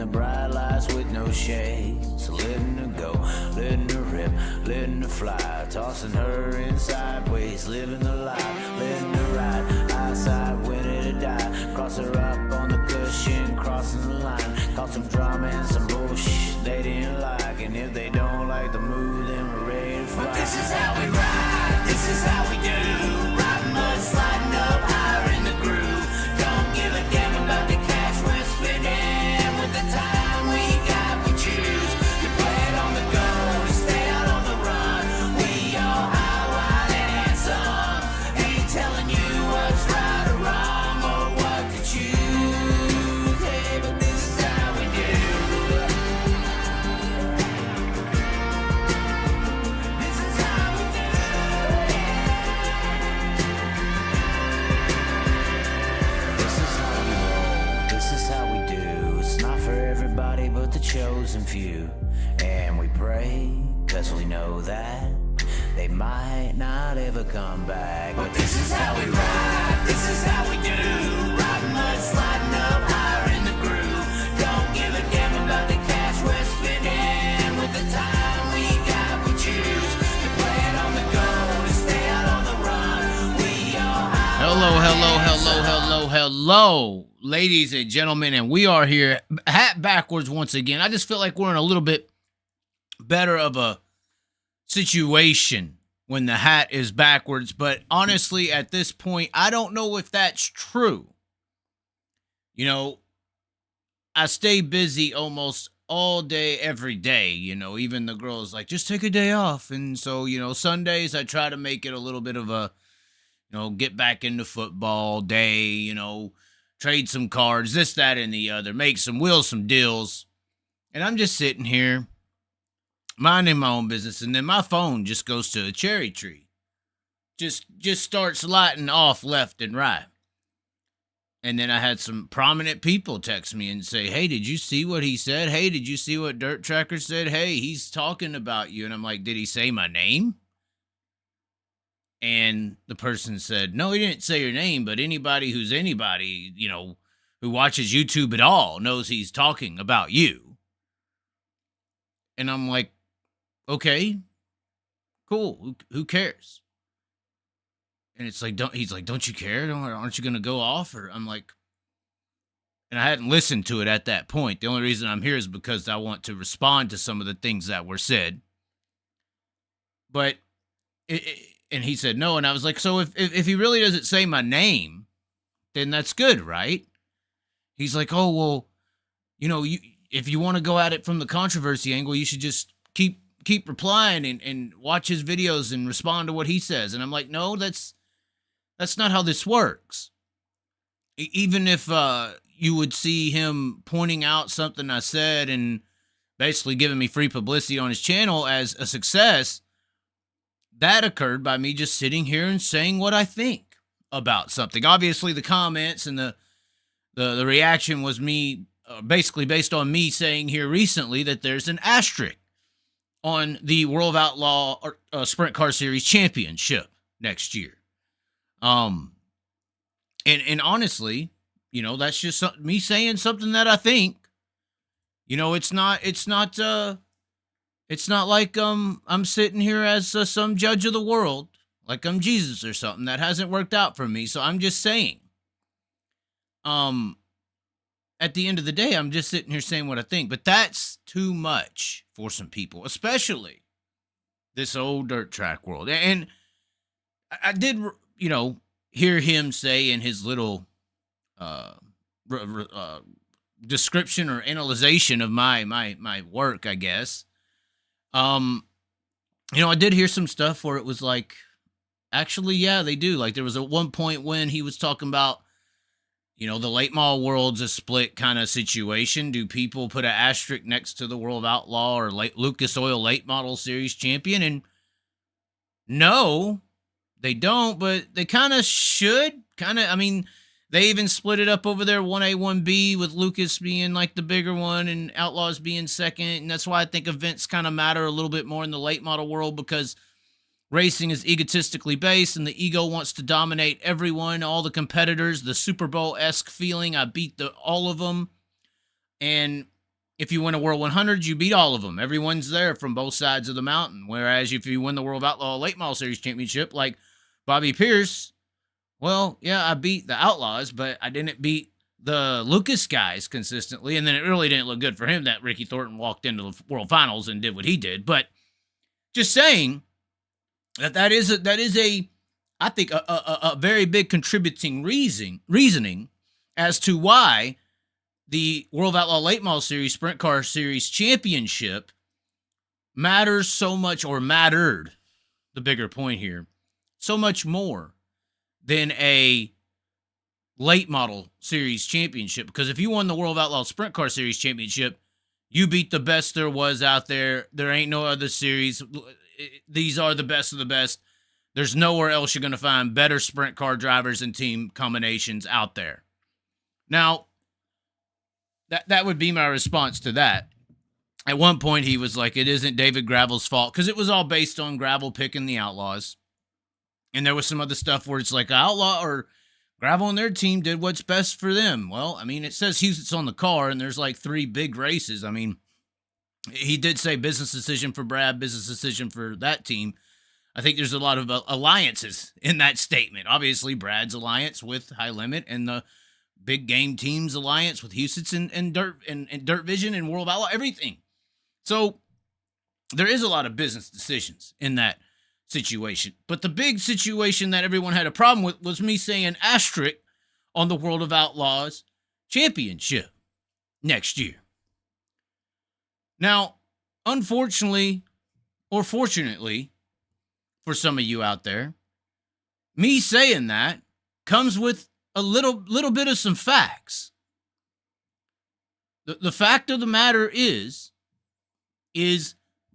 the bright lights with no shades. Letting her go, letting her rip, letting her fly. Tossing her in sideways, living the life, letting her ride. Eyesight, winning to die. Cross her up on the cushion, crossing the line. Caught some drama and some bullshit they didn't like. And if they don't like the move, then we're ready to fly. But this is how we ride, this is how we do. Riding mud, sliding up higher in the groove. Don't give a damn about the cash we're spending. With the time we got, we choose to play it on the go, to stay out on the run. We all high, wild, and handsome. Ain't telling you what's right or wrong or what to choose. Hey, but this is how we do. This is how we do. This is how we roll. This is how we do. It's not for everybody but the chosen few. And we pray, cause we know that they might not ever come back. But this is how we ride, this is how we do. Riding mud, sliding up higher in the groove. Don't give a damn about the cash we're spending. With the time we got, we choose to play it on the go, to stay out on the run. We all Hello, ladies and gentlemen, and we are here, hat backwards once again. I just feel like we're in a little bit better of a situation when the hat is backwards, but honestly, at this point, I don't know if that's true. You know, I stay busy almost all day, every day, you know, even the girls like, just take a day off. And so, you know, Sundays, I try to make it a little bit of a, you know, get back into football day, you know, trade some cards, this, that, and the other, make some wheels, some deals. And I'm just sitting here minding my own business, and then my phone just goes to a cherry tree. Just starts lighting off left and right. And then I had some prominent people text me and say, hey, did you see what he said? Hey, did you see what Dirt Tracker said? Hey, he's talking about you. And I'm like, did he say my name? And the person said, no, he didn't say your name, but anybody who's anybody, you know, who watches YouTube at all knows he's talking about you. And I'm like, okay, cool. Who cares? And it's like, don't you care? Aren't you going to go off? Or I'm like, and I hadn't listened to it at that point. The only reason I'm here is because I want to respond to some of the things that were said. But, and he said no. And I was like, so if he really doesn't say my name, then that's good, right? He's like, oh, well, you know, if you want to go at it from the controversy angle, you should just keep replying and watch his videos and respond to what he says. And I'm like, no, that's not how this works. Even if you would see him pointing out something I said and basically giving me free publicity on his channel as a success, that occurred by me just sitting here and saying what I think about something. Obviously, the comments and the reaction was me basically based on me saying here recently that there's an asterisk on the World of Outlaw Sprint Car Series Championship next year. And honestly, you know, that's just me saying something that I think. You know, it's not like I'm sitting here as some judge of the world, like I'm Jesus or something. That hasn't worked out for me, so I'm just saying. At the end of the day, I'm just sitting here saying what I think, but that's too much for some people, especially this old dirt track world. And I did, you know, hear him say in his little description or analyzation of my work, I guess. You know, I did hear some stuff where it was like, actually, yeah, they do. Like there was at one point when he was talking about, you know, the late model world's a split kind of situation. Do people put an asterisk next to the World of Outlaw or Lucas Oil late model series champion? And no, they don't, but they kind of should. I mean, they even split it up over there, 1A, 1B, with Lucas being like the bigger one and Outlaws being second. And that's why I think events kind of matter a little bit more in the late model world, because racing is egotistically based and the ego wants to dominate everyone, all the competitors, the Super Bowl-esque feeling. I beat all of them. And if you win a World 100, you beat all of them. Everyone's there from both sides of the mountain. Whereas if you win the World Outlaw Late Model Series Championship, like Bobby Pierce, well, yeah, I beat the Outlaws, but I didn't beat the Lucas guys consistently. And then it really didn't look good for him that Ricky Thornton walked into the World Finals and did what he did. But just saying that is a I think a very big contributing reasoning as to why the World Outlaw Late Model Series Sprint Car Series Championship matters so much, or mattered, the bigger point here, so much more than a late model series championship. Because if you won the World Outlaw Sprint Car Series Championship, you beat the best there was out there. There ain't no other series. These are the best of the best. There's nowhere else you're going to find better sprint car drivers and team combinations out there. Now, that would be my response to that. At one point, he was like, it isn't David Gravel's fault, because it was all based on Gravel picking the Outlaws. And there was some other stuff where it's like Outlaw or Gravel and their team did what's best for them. Well, I mean, it says Houston's on the car, and there's like 3 big races. I mean, he did say business decision for Brad, business decision for that team. I think there's a lot of alliances in that statement. Obviously, Brad's alliance with High Limit and the Big Game Team's alliance with Houston and Dirt Vision and World Outlaw, everything. So there is a lot of business decisions in that situation. But the big situation that everyone had a problem with was me saying asterisk on the World of Outlaws Championship next year. Now, unfortunately, or fortunately for some of you out there, me saying that comes with a little bit of some facts. The fact of the matter is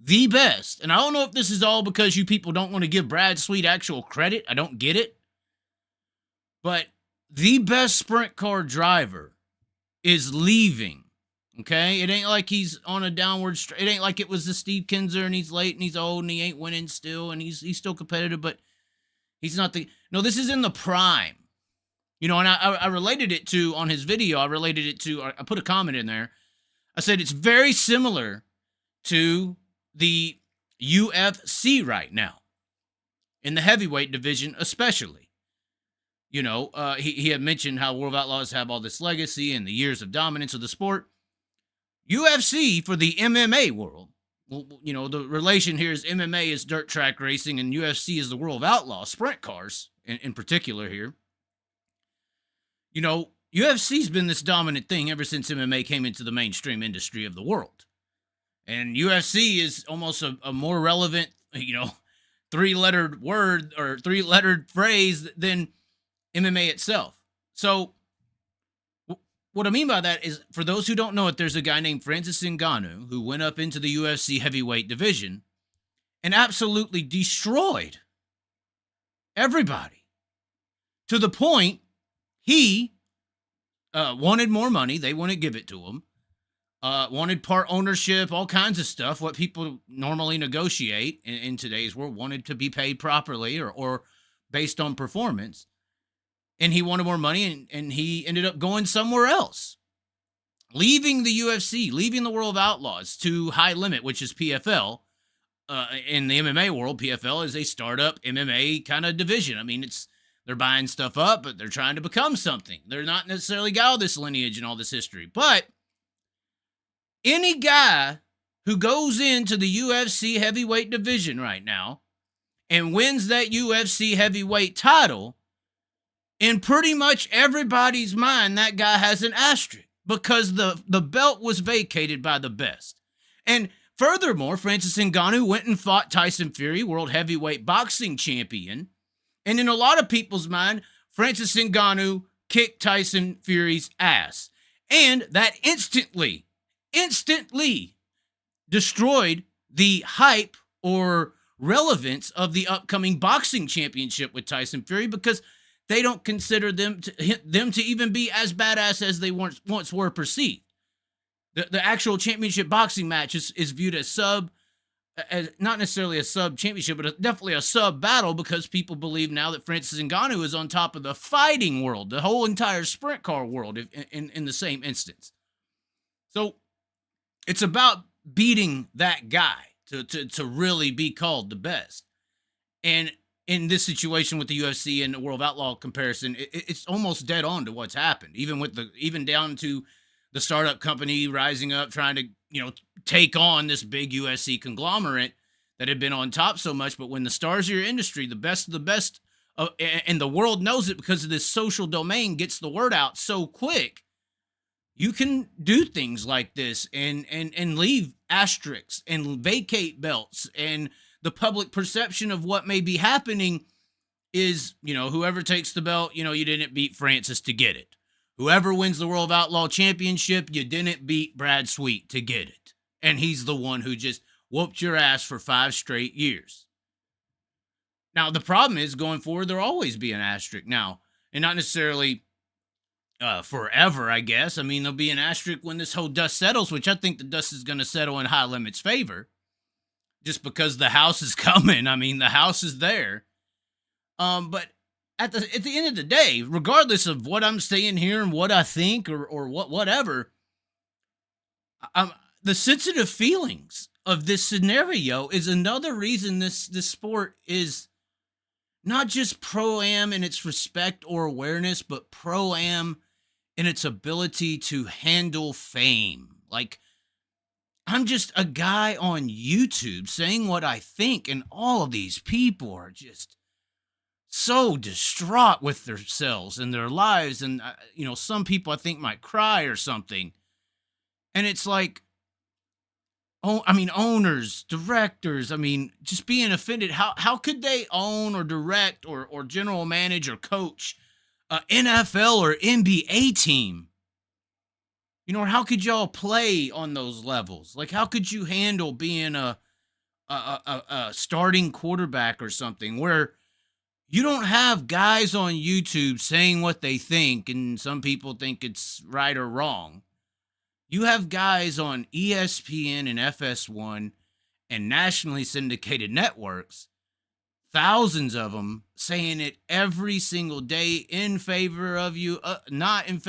the best. And I don't know if this is all because you people don't want to give Brad Sweet actual credit. I don't get it. But the best sprint car driver is leaving. Okay? It ain't like he's on a downward it ain't like it was the Steve Kinzer and he's late and he's old and he ain't winning still and he's still competitive, but he's not no, this is in the prime. You know, and I related it to, on his video, I put a comment in there. I said it's very similar to the UFC right now, in the heavyweight division especially. You know, he had mentioned how World of Outlaws have all this legacy and the years of dominance of the sport. UFC for the MMA world, well, you know, the relation here is MMA is dirt track racing and UFC is the World of Outlaws sprint cars in particular here. You know, UFC's been this dominant thing ever since MMA came into the mainstream industry of the world. And UFC is almost a more relevant, you know, 3-lettered word or 3-lettered phrase than MMA itself. So what I mean by that is, for those who don't know it, there's a guy named Francis Ngannou who went up into the UFC heavyweight division and absolutely destroyed everybody, to the point he wanted more money. They wouldn't give it to him. Wanted part ownership, all kinds of stuff, what people normally negotiate in today's world, wanted to be paid properly or based on performance. And he wanted more money, and he ended up going somewhere else. Leaving the UFC, leaving the World of Outlaws to High Limit, which is PFL. In the MMA world, PFL is a startup MMA kind of division. I mean, they're buying stuff up, but they're trying to become something. They're not necessarily got all this lineage and all this history. But any guy who goes into the UFC heavyweight division right now and wins that UFC heavyweight title, in pretty much everybody's mind, that guy has an asterisk, because the belt was vacated by the best. And furthermore, Francis Ngannou went and fought Tyson Fury, world heavyweight boxing champion. And in a lot of people's mind, Francis Ngannou kicked Tyson Fury's ass. And that instantly destroyed the hype or relevance of the upcoming boxing championship with Tyson Fury, because they don't consider them to even be as badass as they once were perceived. The actual championship boxing match is viewed as not necessarily a sub championship, but definitely a sub battle, because people believe now that Francis Ngannou is on top of the fighting world, the whole entire sprint car world in the same instance. So It's about beating that guy to really be called the best. And in this situation with the UFC and the World of Outlaw comparison, it's almost dead on to what's happened. Even down to the startup company rising up, trying to, take on this big UFC conglomerate that had been on top so much. But when the stars of your industry, the best of the best, and the world knows it because of this social domain, gets the word out so quick, you can do things like this and leave asterisks and vacate belts, and the public perception of what may be happening is, whoever takes the belt, you didn't beat Francis to get it. Whoever wins the World of Outlaw Championship, you didn't beat Brad Sweet to get it. And he's the one who just whooped your ass for 5 straight years. Now, the problem is going forward, there'll always be an asterisk now, and not necessarily forever, I guess. I mean, there'll be an asterisk when this whole dust settles, which I think the dust is going to settle in High Limit's favor, just because the house is coming. I mean, the house is there. But at the end of the day, regardless of what I'm saying here and what I think or whatever, the sensitive feelings of this scenario is another reason this sport is not just pro-am in its respect or awareness, but pro-am in its ability to handle fame. Like, I'm just a guy on YouTube saying what I think, and all of these people are just so distraught with themselves and their lives. And, some people I think might cry or something. And it's like, owners, directors, just being offended. How could they own or direct or general manage or coach a NFL or NBA team? Or how could y'all play on those levels? Like, how could you handle being a starting quarterback or something where you don't have guys on YouTube saying what they think, and some people think it's right or wrong. You have guys on ESPN and FS1 and nationally syndicated networks, thousands of them, saying it every single day in favor of you, not in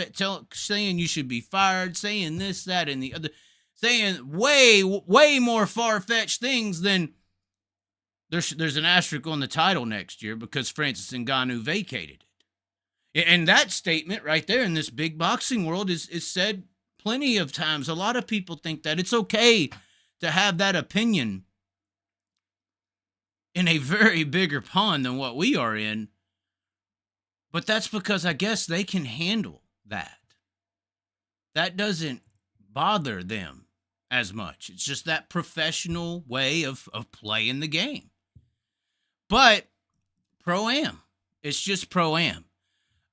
saying you should be fired, saying this, that, and the other, saying way more far-fetched things than there's an asterisk on the title next year because Francis Ngannou vacated it. And that statement right there in this big boxing world is said plenty of times. A lot of people think that it's okay to have that opinion in a very bigger pond than what we are in. But that's because I guess they can handle that. That doesn't bother them as much. It's just that professional way of playing the game. But pro-am. It's just pro-am.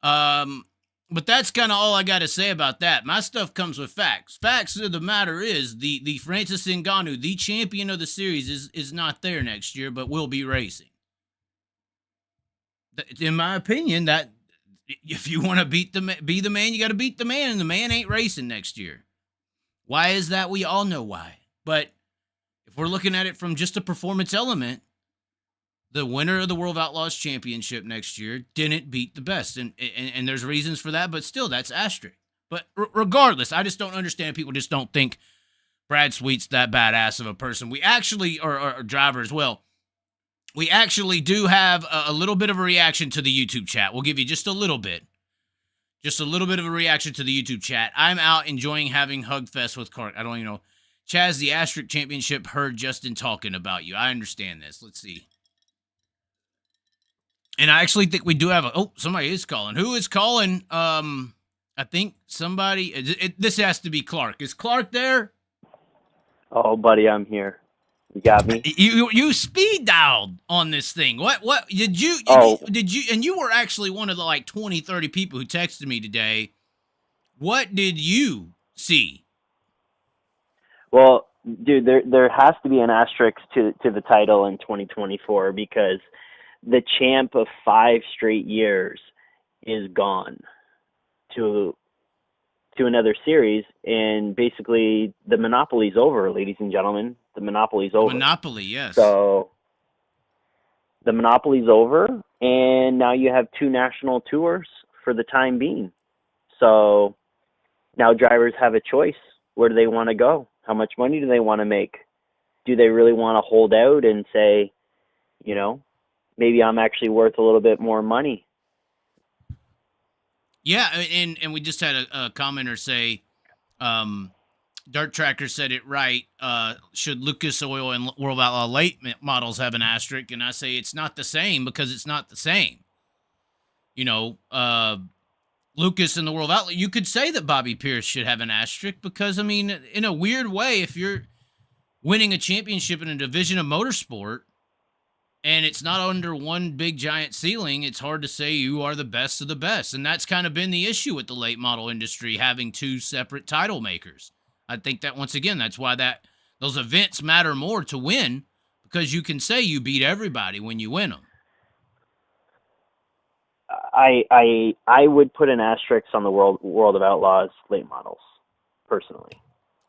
But that's kind of all I got to say about that. My stuff comes with facts. Facts of the matter is the Francis Ngannou, the champion of the series, is not there next year, but will be racing. In my opinion, that if you want to be the man, you got to beat the man, and the man ain't racing next year. Why is that? We all know why. But if we're looking at it from just a performance element, the winner of the World of Outlaws Championship next year didn't beat the best. And there's reasons for that, but still, that's asterisk. But regardless, I just don't understand. People just don't think Brad Sweet's that badass of a person. We actually, or driver as well, we actually do have a little bit of a reaction to the YouTube chat. We'll give you just a little bit. Just a little bit of a reaction to the YouTube chat. I'm out enjoying having Hugfest with Clark. I don't even know. Chaz, the asterisk championship, heard Justin talking about you. I understand this. Let's see. And I actually think we do have somebody is calling. Who is calling? I think somebody, this has to be Clark. Is Clark there? Oh, buddy, I'm here. You got me? You speed dialed on this thing. What did you, and you were actually one of the like 20, 30 people who texted me today. What did you see? Well, dude, there has to be an asterisk to the title in 2024 because the champ of 5 straight years is gone to another series, and basically the monopoly's over, ladies and gentlemen. The monopoly's over. Monopoly, yes. So the monopoly's over, and now you have 2 national tours for the time being. So now drivers have a choice. Where do they want to go? How much money do they want to make? Do they really want to hold out and say, you know, maybe I'm actually worth a little bit more money? Yeah, and we just had a commenter say, Dart Tracker said it right. Should Lucas Oil and World Outlaw late models have an asterisk? And I say it's not the same because it's not the same. You know, Lucas and the World Outlaw, you could say that Bobby Pierce should have an asterisk because, I mean, in a weird way, if you're winning a championship in a division of motorsport and it's not under one big giant ceiling, it's hard to say you are the best of the best. And that's kind of been the issue with the late model industry, having two separate title makers. I think that, once again, that's why those events matter more to win, because you can say you beat everybody when you win them. I would put an asterisk on the World of Outlaws late models, personally.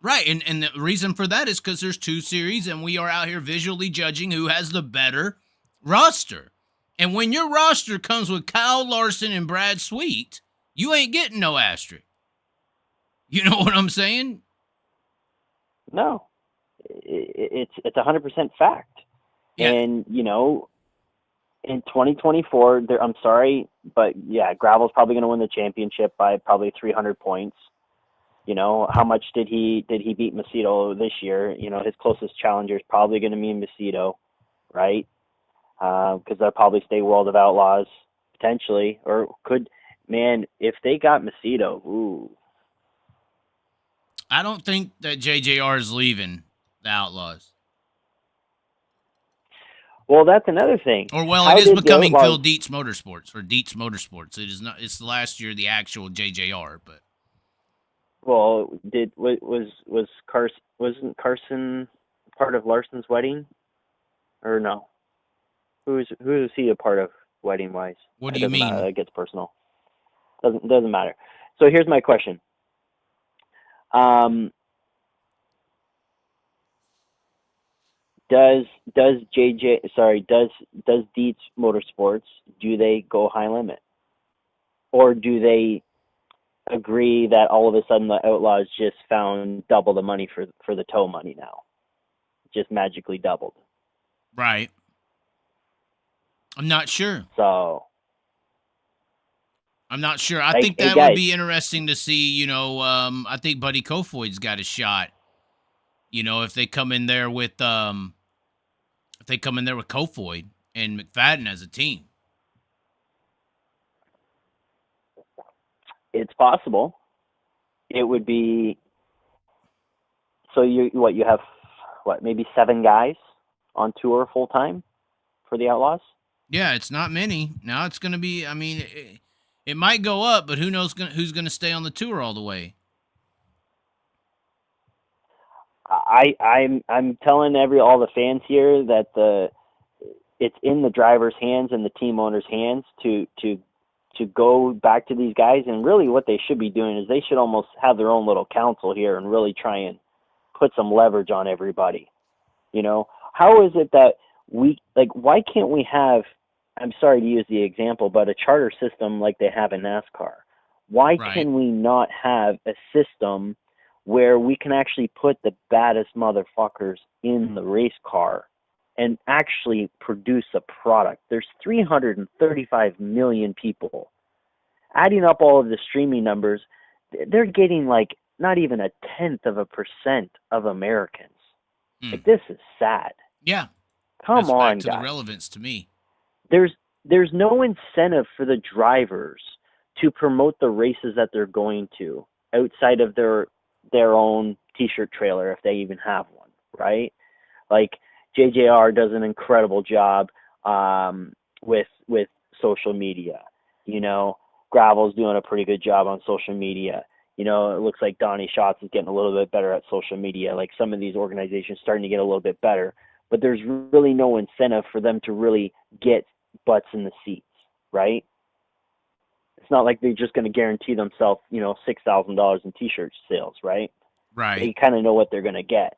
Right, and the reason for that is because there's two series, and we are out here visually judging who has the better roster. And when your roster comes with Kyle Larson and Brad Sweet, you ain't getting no asterisk. You know what I'm saying? No, it's 100% fact. Yeah. And, you know, in 2024, I'm sorry, but yeah, Gravel's probably going to win the championship by probably 300 points. You know, how much did he beat Macedo this year? You know, his closest challenger is probably going to be Macedo, right? Because they'll probably stay World of Outlaws potentially, or could, man, if they got Macedo, ooh. I don't think that JJR is leaving the Outlaws. Well, that's another thing. Or, well, it is becoming Phil Dietz Motorsports, or Dietz Motorsports. It is not. It's the last year the actual JJR, but. Well, wasn't Carson part of Larson's wedding, or no? Who is he a part of wedding wise? What do you mean? It gets personal. Doesn't matter. So here's my question. Does Dietz Motorsports, do they go high limit, or do they agree that all of a sudden the Outlaws just found double the money for the tow money now, just magically doubled? Right. I'm not sure. So I'm not sure. I think that would be interesting to see. You know, I think Buddy Kofoid's got a shot. You know, if they come in there with Kofoid and McFadden as a team. It's possible. It would be. So you have maybe 7 guys on tour full time for the Outlaws? Yeah, it's not many. Now it's going to be, I mean, it might go up, but who knows who's going to stay on the tour all the way? I'm telling all the fans here that it's in the driver's hands and the team owner's hands to go back to these guys, and really what they should be doing is they should almost have their own little council here and really try and put some leverage on everybody. You know, how is it that why can't we have, I'm sorry to use the example, but a charter system like they have in NASCAR? Why can we not have a system where we can actually put the baddest motherfuckers in the race car and actually produce a product? There's 335 million people. Adding up all of the streaming numbers, they're getting like not even 0.1% of Americans. Like, this is sad. Yeah. Come on, back to guys. the relevance to me. There's no incentive for the drivers to promote the races that they're going to outside of their own T-shirt trailer, if they even have one, right? Like, JJR does an incredible job with social media. You know, Gravel's doing a pretty good job on social media. You know, it looks like Donnie Schatz is getting a little bit better at social media. Like, some of these organizations starting to get a little bit better, but there's really no incentive for them to really get butts in the seats, right? It's not like they're just going to guarantee themselves, you know, $6,000 in T-shirt sales, right? Right. They kind of know what they're going to get.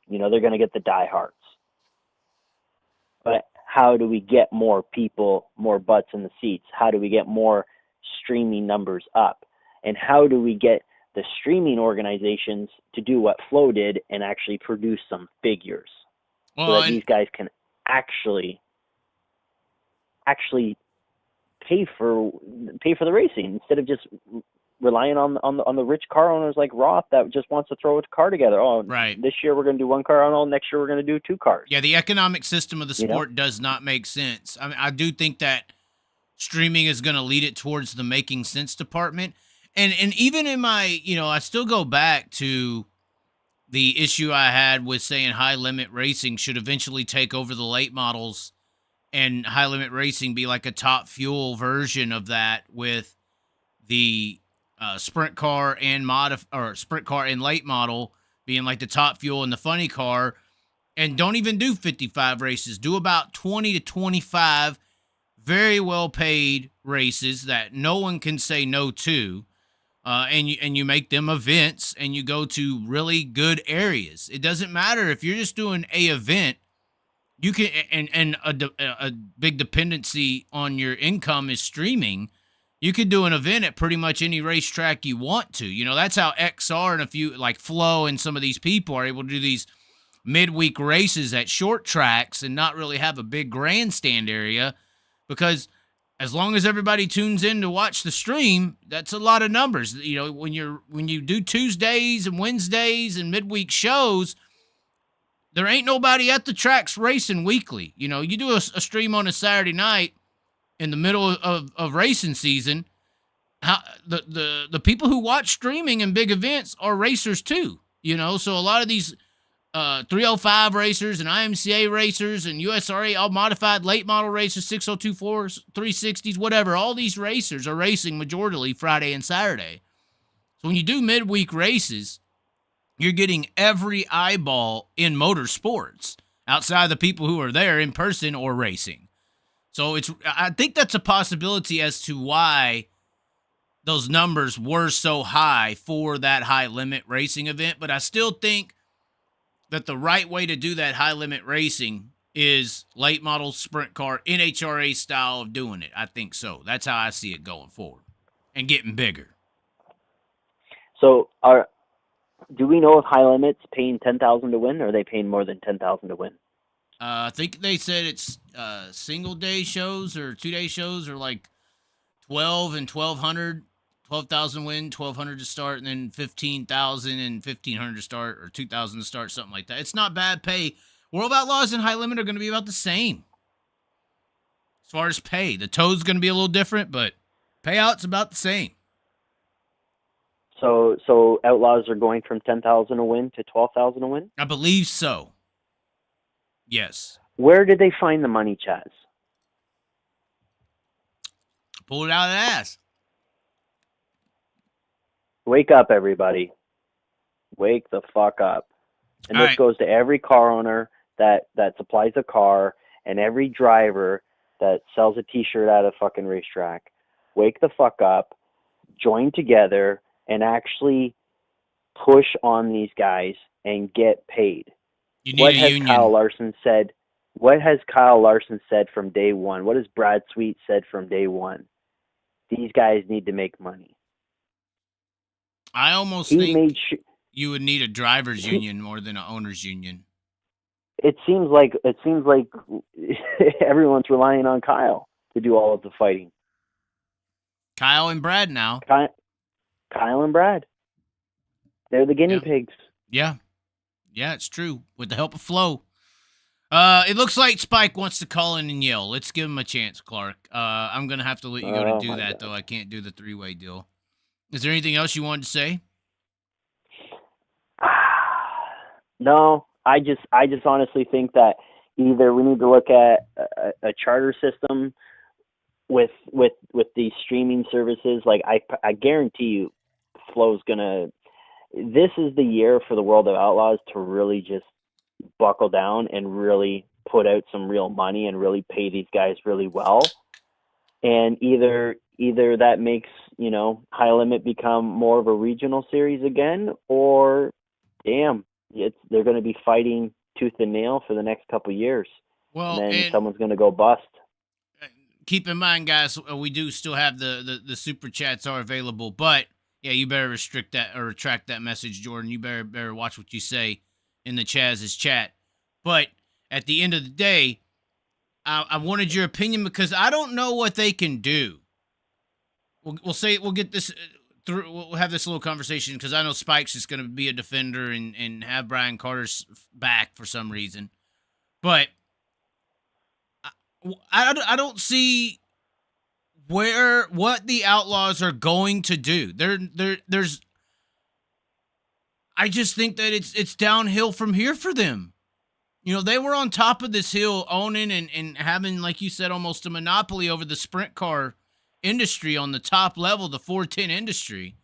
You know, they're going to get the diehards. But how do we get more people, more butts in the seats? How do we get more streaming numbers up? And how do we get the streaming organizations to do what Flow did and actually produce some figures, so that these guys can actually pay for the racing instead of just relying on the rich car owners like Roth that just wants to throw a car together. Oh, right. This year we're going to do one car. Oh, next year we're going to do two cars. Yeah, the economic system of the sport does not make sense. I mean, I do think that streaming is going to lead it towards the making sense department. And even in my, I still go back to the issue I had with saying high limit racing should eventually take over the late models, and high limit racing be like a top fuel version of that, with the sprint car and sprint car and late model being like the top fuel and the funny car. And don't even do 55 races. Do about 20 to 25 very well paid races that no one can say no to. And you make them events, and you go to really good areas. It doesn't matter if you're just doing a event. You can, and a big dependency on your income is streaming. You could do an event at pretty much any racetrack you want to. That's how XR and a few like Flo and some of these people are able to do these midweek races at short tracks and not really have a big grandstand area, because as long as everybody tunes in to watch the stream, that's a lot of numbers. When you do Tuesdays and Wednesdays and midweek shows, there ain't nobody at the tracks racing weekly. You do a stream on a Saturday night in the middle of racing season. The people who watch streaming and big events are racers too. So a lot of these 305 racers and IMCA racers and USRA, all modified late model racers, 6024s, 360s, whatever, all these racers are racing majorly Friday and Saturday. So when you do midweek races, you're getting every eyeball in motorsports outside the people who are there in person or racing. So I think that's a possibility as to why those numbers were so high for that high limit racing event. But I still think that the right way to do that high limit racing is late model sprint car, NHRA style of doing it. I think so. That's how I see it going forward and getting bigger. So do we know if high limits paying $10,000 to win, or are they paying more than $10,000 to win? I think they said it's single day shows or 2-day shows are like 12 and 1,200, 12,000 win, 1,200 to start, and then 15,000 and 1,500 to start, or 2,000 to start, something like that. It's not bad pay. World Outlaws and high limit are going to be about the same as far as pay. The toe's going to be a little different, but payout's about the same. So Outlaws are going from 10,000 a win to 12,000 a win? I believe so. Yes. Where did they find the money, Chaz? Pull it out of the ass. Wake up, everybody. Wake the fuck up. And All this right. goes to every car owner that supplies a car, and every driver that sells a t-shirt at a fucking racetrack. Wake the fuck up. Join together and actually push on these guys and get paid. You need a union. What has Kyle Larson said from day one? What has Brad Sweet said from day one? These guys need to make money. I almost think you would need a driver's union more than an owner's union. It seems like everyone's relying on Kyle to do all of the fighting. Kyle and Brad now. Kyle and Brad. They're the guinea pigs. Yeah. Yeah, it's true. With the help of Flo. It looks like Spike wants to call in and yell. Let's give him a chance, Clark. I'm going to have to let you go to do that, though. I can't do the three-way deal. Is there anything else you wanted to say? No, I just honestly think that either we need to look at a charter system with these streaming services. Like I guarantee you, Flo's gonna. This is the year for the World of Outlaws to really just buckle down and really put out some real money and really pay these guys really well. And either that makes, high limit become more of a regional series again, or damn, they're going to be fighting tooth and nail for the next couple of years. Well, and then someone's going to go bust. Keep in mind, guys, we do still have the super chats are available, but Yeah, you better restrict that or retract that message, Jordan. You better watch what you say in the Chaz's chat. But at the end of the day, I wanted your opinion because I don't know what they can do. We'll get this through. We'll have this little conversation because I know Spike's just going to be a defender and have Brian Carter's back for some reason. But I don't see what the Outlaws are going to do. There's I just think that it's downhill from here for them. You know, they were on top of this hill owning and having, like you said, almost a monopoly over the sprint car industry on the top level, the 410 industry.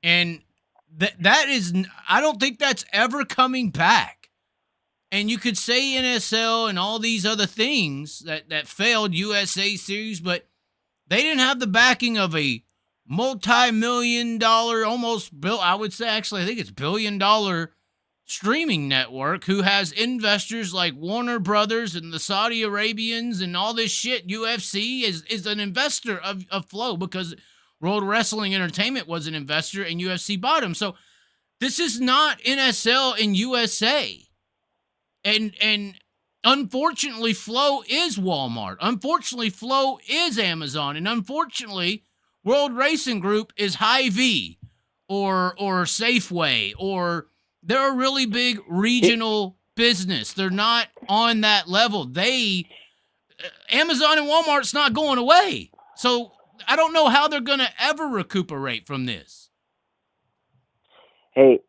And that is, I don't think that's ever coming back. And you could say NSL and all these other things that failed USA series, but they didn't have the backing of a multi-million-dollar, almost bill. I would say, actually, I think it's billion-dollar streaming network who has investors like Warner Brothers and the Saudi Arabians and all this shit. UFC is an investor of Flow because World Wrestling Entertainment was an investor and UFC bought him. So this is not NSL and USA. And unfortunately, Flow is Walmart. Unfortunately, Flow is Amazon. And unfortunately, World Racing Group is Hy-Vee or Safeway, or they're a really big regional business. They're not on that level. Amazon and Walmart's not going away. So I don't know how they're going to ever recuperate from this. Hey,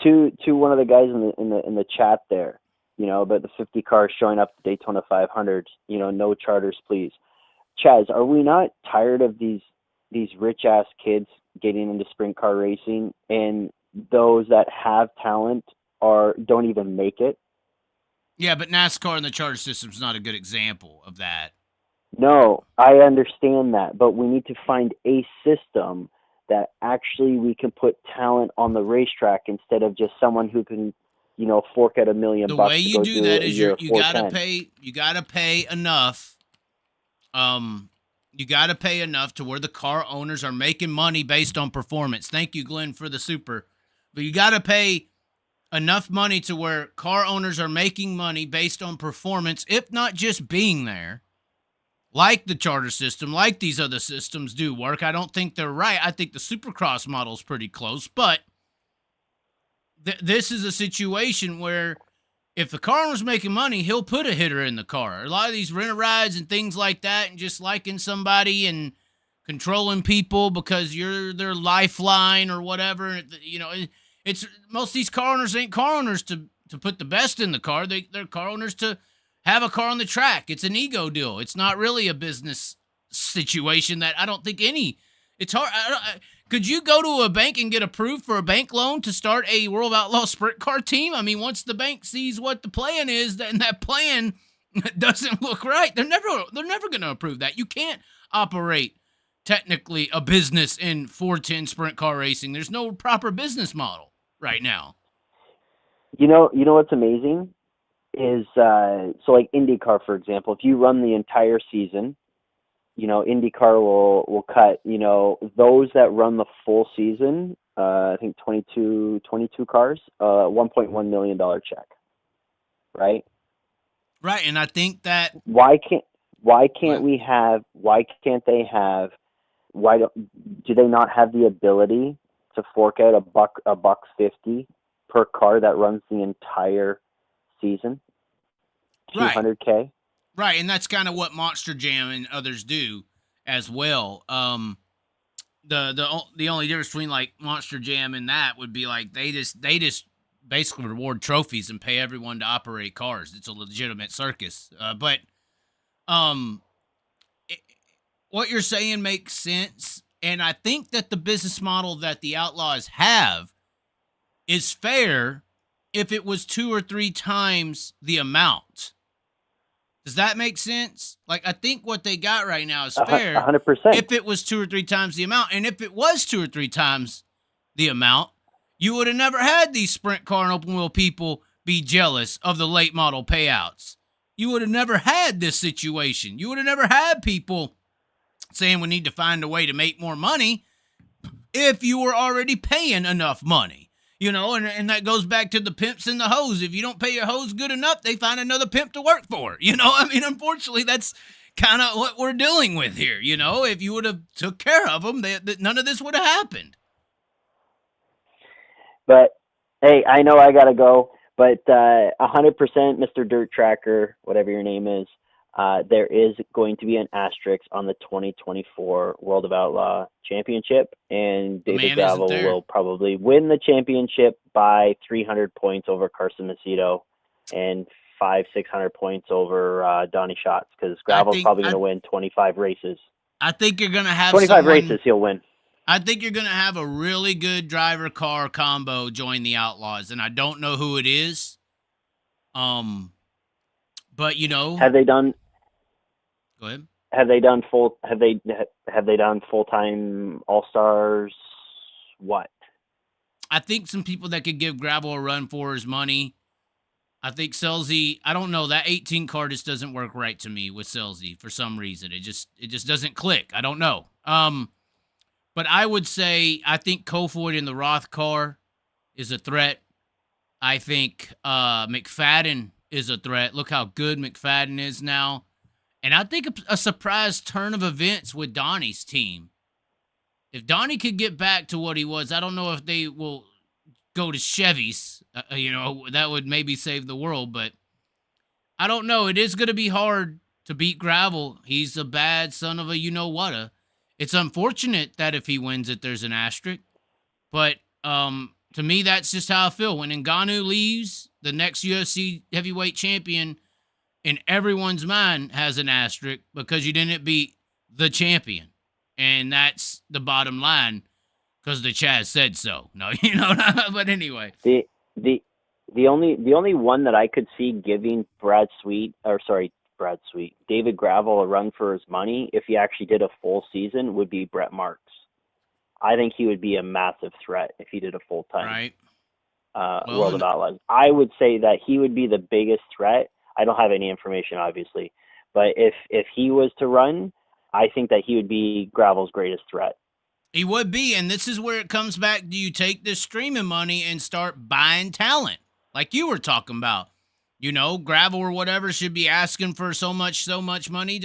to one of the guys in the chat there, you know, about the 50 cars showing up at Daytona 500, you know, no charters, please. Chaz, are we not tired of these rich ass kids getting into sprint car racing, and those that have talent don't even make it? Yeah, but NASCAR and the charter system is not a good example of that. No, I understand that, but we need to find a system that actually we can put talent on the racetrack instead of just someone who can, you know, fork out $1 million. The bucks way to you go do that is you gotta 410. pay enough. You gotta pay enough to where the car owners are making money based on performance. Thank you, Glenn, for the super. But you gotta pay enough money to where car owners are making money based on performance, if not just being there. Like the charter system, like these other systems do work. I don't think they're right. I think the Supercross model is pretty close, but this is a situation where if the car owner's making money, he'll put a hitter in the car. A lot of these rent-a-rides and things like that, and just liking somebody and controlling people because you're their lifeline or whatever. You know, it's most of these car owners ain't car owners to put the best in the car. They're car owners to have a car on the track. It's an ego deal. It's not really a business situation that I don't think it's hard. Could you go to a bank and get approved for a bank loan to start a World Outlaw sprint car team? I mean, once the bank sees what the plan is, and that plan doesn't look right, they're never going to approve that. You can't operate technically a business in 410 sprint car racing. There's no proper business model right now. You know what's amazing is so like IndyCar, for example, if you run the entire season, you know, IndyCar will cut, you know, those that run the full season, I think 22 cars, $1.1 million check. Right? Right, and I think that why can't do they not have the ability to fork out $150 per car that runs the entire season? $200K? Right, and that's kind of what Monster Jam and others do as well. The only difference between like Monster Jam and that would be like they just basically reward trophies and pay everyone to operate cars. It's a legitimate circus. But what you're saying makes sense, and I think that the business model that the Outlaws have is fair if it was 2 or 3 times the amount. Does that make sense? Like, I think what they got right now is fair. 100%. If it was 2 or 3 times the amount, and if it was 2 or 3 times the amount, you would have never had these sprint car and open wheel people be jealous of the late model payouts. You would have never had this situation. You would have never had people saying we need to find a way to make more money if you were already paying enough money. You know, and that goes back to the pimps and the hoes. If you don't pay your hoes good enough, they find another pimp to work for. You know, I mean, unfortunately, that's kind of what we're dealing with here. You know, if you would have took care of them, none of this would have happened. But, hey, I know I got to go, but 100% Mr. Dirt Tracker, whatever your name is, there is going to be an asterisk on the 2024 World of Outlaw Championship, and David Gravel will probably win the championship by 300 points over Carson Macedo and 500-600 points over Donnie Schatz, because Gravel's probably going to win 25 races. I think you're going to have 25 races he'll win. I think you're going to have a really good driver-car combo join the Outlaws, and I don't know who it is. But you know, have they done? Go ahead. Have they done full-time All-Stars? What? I think some people that could give Gravel a run for his money. I think Selzy, I don't know, that 18 car just doesn't work right to me with Selzy for some reason. It just doesn't click. I don't know. But I would say I think Kofoid in the Roth car is a threat. I think McFadden is a threat. Look how good McFadden is now. And I think a surprise turn of events with Donnie's team. If Donnie could get back to what he was, I don't know if they will go to Chevys. You know, that would maybe save the world. But I don't know. It is going to be hard to beat Gravel. He's a bad son of a you-know-whatta. It's unfortunate that if he wins it, there's an asterisk. But to me, that's just how I feel. When Ngannou leaves, the next UFC heavyweight champion in everyone's mind has an asterisk because you didn't beat the champion. And that's the bottom line because the Chaz said so. No, you know, but anyway. The only one that I could see giving David Gravel a run for his money if he actually did a full season would be Brett Marks. I think he would be a massive threat if he did a full-time World of Outlaws. I would say that he would be the biggest threat. I don't have any information, obviously. But if he was to run, I think that he would be Gravel's greatest threat. He would be, and this is where it comes back. Do you take this streaming money and start buying talent like you were talking about? You know, Gravel or whatever should be asking for so much money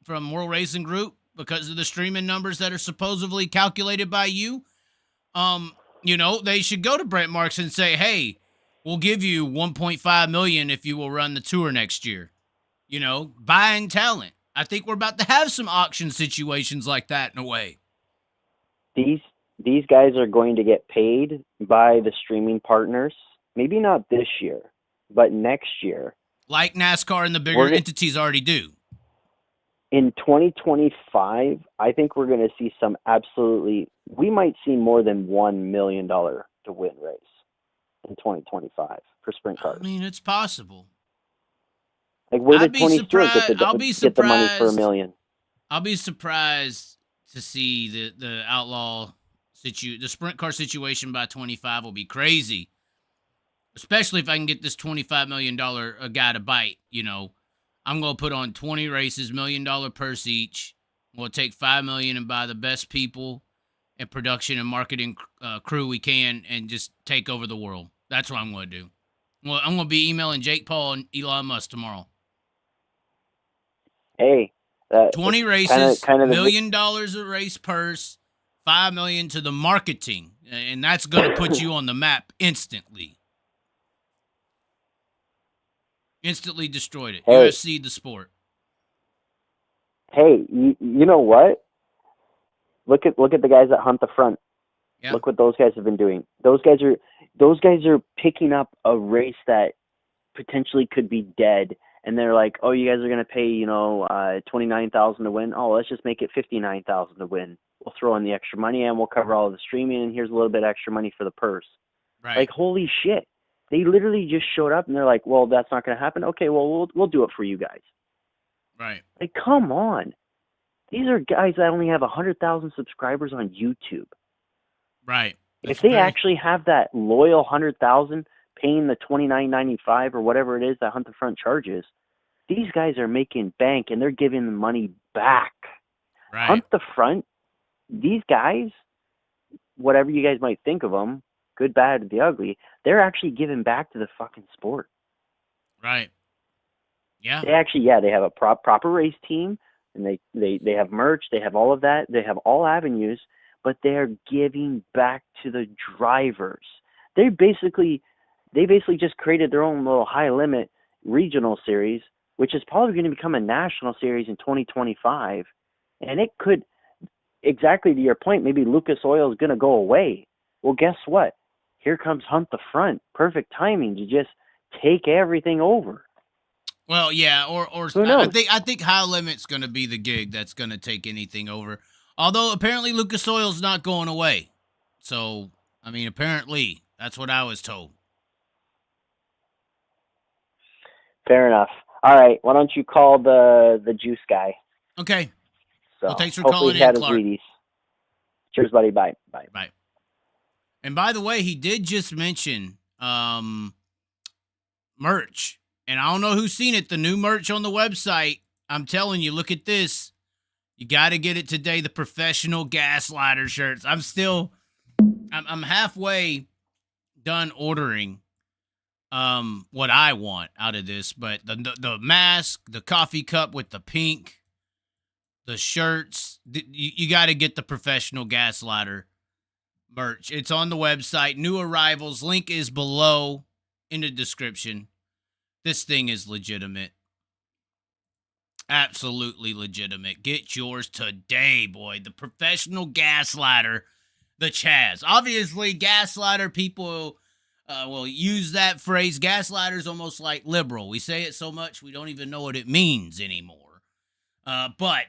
from World Racing Group because of the streaming numbers that are supposedly calculated by you. You know, they should go to Brent Marks and say, hey, we'll give you $1.5 million if you will run the tour next year. You know, buying talent. I think we're about to have some auction situations like that in a way. These guys are going to get paid by the streaming partners. Maybe not this year, but next year. Like NASCAR and the bigger entities already do. In 2025, I think we're going to see we might see more than $1 million to win race in 2025 for sprint cars. I mean, it's possible. Like, where did Tony Stewart get the money for $1 million? I'll be surprised to see the outlaw the sprint car situation by 25 will be crazy. Especially if I can get this $25 million a guy to bite, you know. I'm going to put on 20 races, $1 million purse each. We'll take $5 million and buy the best people and production and marketing crew we can and just take over the world. That's what I'm going to do. Well, I'm going to be emailing Jake Paul and Elon Musk tomorrow. Hey. 20 races, $1 million a race purse, $5 million to the marketing. And that's going to put you on the map instantly. Instantly destroyed it. Hey. UFC the sport. Hey, you know what? Look at the guys that hunt the front. Yep. Look what those guys have been doing. Those guys are picking up a race that potentially could be dead, and they're like, "Oh, you guys are gonna pay, $29,000 to win. Oh, let's just make it $59,000 to win. We'll throw in the extra money and we'll cover all of the streaming, and here's a little bit extra money for the purse." Right. Like, holy shit! They literally just showed up and they're like, "Well, that's not gonna happen. Okay, well, we'll do it for you guys." Right. Like, come on. These are guys that only have 100,000 subscribers on YouTube. Right. If they actually have that loyal 100,000 paying the $29.95 or whatever it is that Hunt the Front charges, these guys are making bank and they're giving the money back. Right. Hunt the front. These guys, whatever you guys might think of them, good, bad, the ugly, they're actually giving back to the fucking sport. Right. Yeah. They actually, they have a proper race team, and they have merch, they have all of that, they have all avenues, but they're giving back to the drivers. They basically just created their own little high limit regional series, which is probably going to become a national series in 2025, and it could, exactly to your point, maybe Lucas Oil is going to go away. Well, guess what? Here comes Hunt the Front. Perfect timing to just take everything over. Well, yeah, or Who knows? I think High Limit's going to be the gig that's going to take anything over. Although apparently Lucas Oil's not going away. So, I mean, apparently that's what I was told. Fair enough. All right, why don't you call the juice guy? Okay. So Well, thanks for hopefully calling he had in, his Clark. Wheaties. Cheers, buddy. Bye. Bye. And by the way, he did just mention merch. And I don't know who's seen it. The new merch on the website. I'm telling you, look at this. You got to get it today. The professional gaslighter shirts. I'm halfway done ordering what I want out of this. But the mask, the coffee cup with the pink, the shirts, you got to get the professional gaslighter merch. It's on the website. New arrivals. Link is below in the description. This thing is legitimate. Absolutely legitimate. Get yours today, boy. The professional gaslighter, the Chaz. Obviously, gaslighter people will use that phrase. Gaslighter is almost like liberal. We say it so much we don't even know what it means anymore. But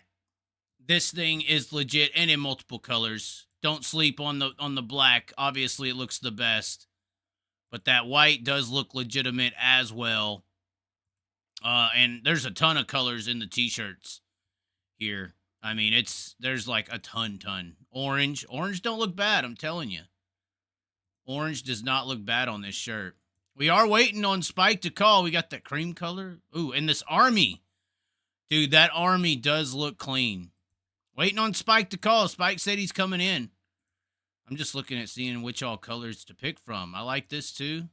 this thing is legit and in multiple colors. Don't sleep on the black. Obviously, it looks the best. But that white does look legitimate as well. And there's a ton of colors in the t-shirts here. I mean, there's like a ton. Orange don't look bad, I'm telling you. Orange does not look bad on this shirt. We are waiting on Spike to call. We got that cream color. Ooh, and this army. Dude, that army does look clean. Waiting on Spike to call. Spike said he's coming in. I'm just looking at seeing which all colors to pick from. I like this too.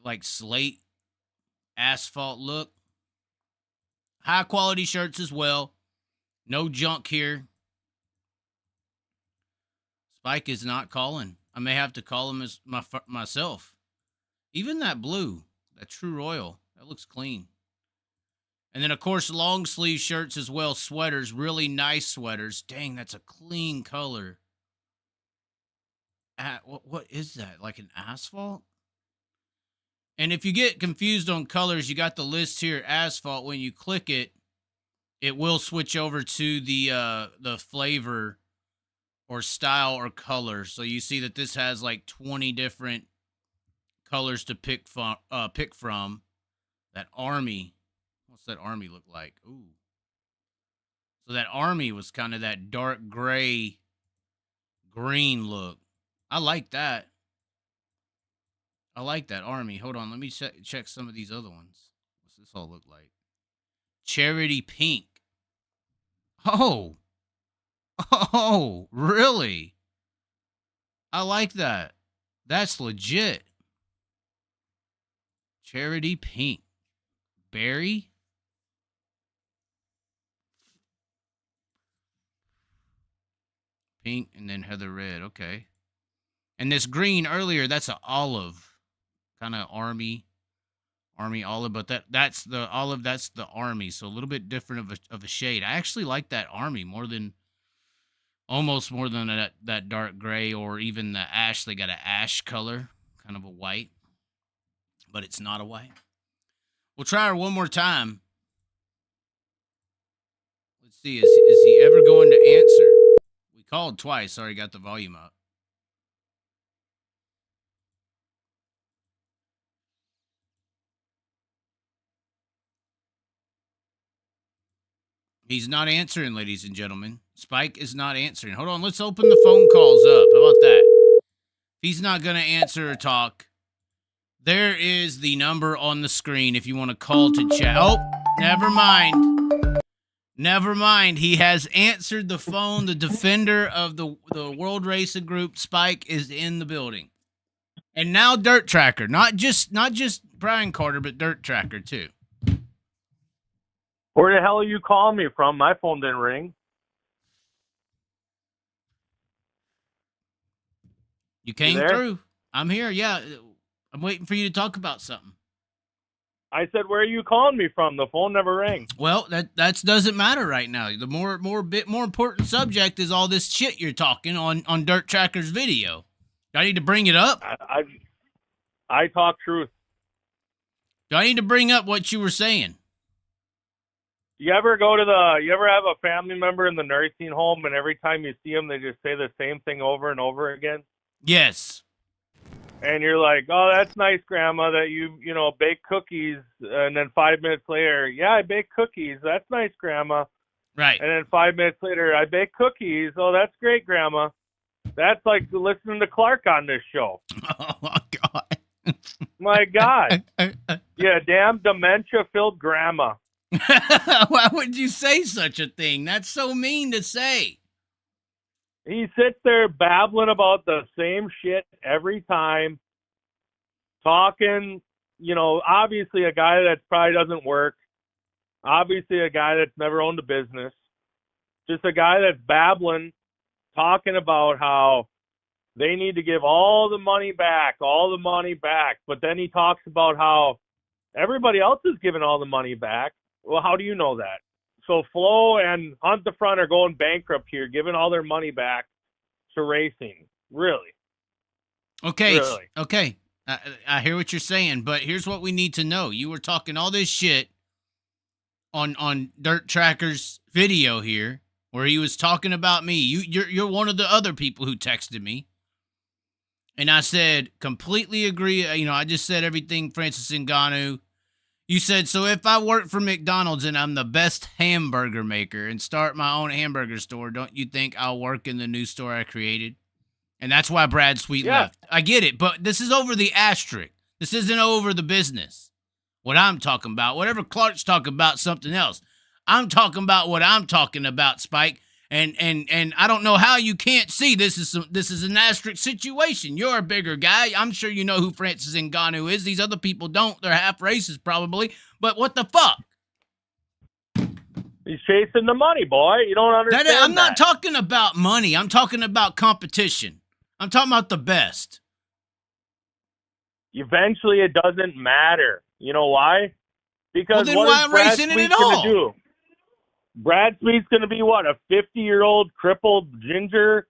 Like slate asphalt look. High quality shirts as well. No junk here. Spike is not calling. I may have to call him as myself. Even that blue, that True Royal, that looks clean. And then, of course, long sleeve shirts as well. Sweaters, really nice sweaters. Dang, that's a clean color. What is that? Like an asphalt? And if you get confused on colors, you got the list here, asphalt. When you click it, it will switch over to the flavor or style or color. So you see that this has like 20 different colors to pick from. That army. What's that army look like? Ooh. So that army was kind of that dark gray green look. I like that. I like that army. Hold on. Let me check some of these other ones. What's this all look like? Charity pink. Oh. Oh, really? I like that. That's legit. Charity pink. Berry. Pink and then heather red. Okay. And this green earlier, that's an olive. Kind of army olive, but that's the olive, that's the army. So a little bit different of a shade. I actually like that army almost more than that dark gray or even the ash. They got an ash color, kind of a white, but it's not a white. We'll try her one more time. Let's see, is he ever going to answer? We called twice. Sorry, got the volume up. He's not answering, ladies and gentlemen. Spike is not answering. Hold on, let's open the phone calls up. How about that? If he's not going to answer or talk, there is the number on the screen if you want to call to chat. Oh, never mind. Never mind. He has answered the phone. The defender of the World Racing Group, Spike, is in the building. And now Dirt Tracker. Not just Brian Carter, but Dirt Tracker too. Where the hell are you calling me from? My phone didn't ring. You came there? through. I'm here. Yeah. I'm waiting for you to talk about something. I said, where are you calling me from? The phone never rang. Well, that doesn't matter right now. The more important subject is all this shit you're talking on Dirt Tracker's video. Do I need to bring it up? I talk truth. Do I need to bring up what you were saying? You ever have a family member in the nursing home, and every time you see them, they just say the same thing over and over again? Yes. And you're like, oh, that's nice, Grandma, that you bake cookies. And then 5 minutes later, yeah, I bake cookies. That's nice, Grandma. Right. And then 5 minutes later, I bake cookies. Oh, that's great, Grandma. That's like listening to Clark on this show. Oh, my God. My God. Yeah, damn dementia-filled grandma. Why would you say such a thing? That's so mean to say. He sits there babbling about the same shit every time, talking, obviously a guy that probably doesn't work, obviously a guy that's never owned a business, just a guy that's babbling, talking about how they need to give all the money back, but then he talks about how everybody else is giving all the money back. Well, how do you know that? So Flo and Hunt the Front are going bankrupt here, giving all their money back to racing. Really? Okay. Really? Okay. I hear what you're saying, but here's what we need to know. You were talking all this shit on Dirt Tracker's video here, where he was talking about me. You're one of the other people who texted me. And I said, completely agree. I just said everything Francis Ngannou. You said, so if I work for McDonald's and I'm the best hamburger maker and start my own hamburger store, don't you think I'll work in the new store I created? And that's why Brad Sweet left. I get it, but this is over the asterisk. This isn't over the business. What I'm talking about, whatever Clark's talking about, something else. I'm talking about what I'm talking about, Spike. And I don't know how you can't see this is an asterisk situation. You're a bigger guy. I'm sure you know who Francis Ngannou is. These other people don't. They're half racist probably. But what the fuck? He's chasing the money, boy. You don't understand that. I'm not talking about money. I'm talking about competition. I'm talking about the best. Eventually, it doesn't matter. You know why? Because then what why is Brad racing it Sweet at gonna all? do? Brad Sweet's going to be, what, a 50-year-old crippled ginger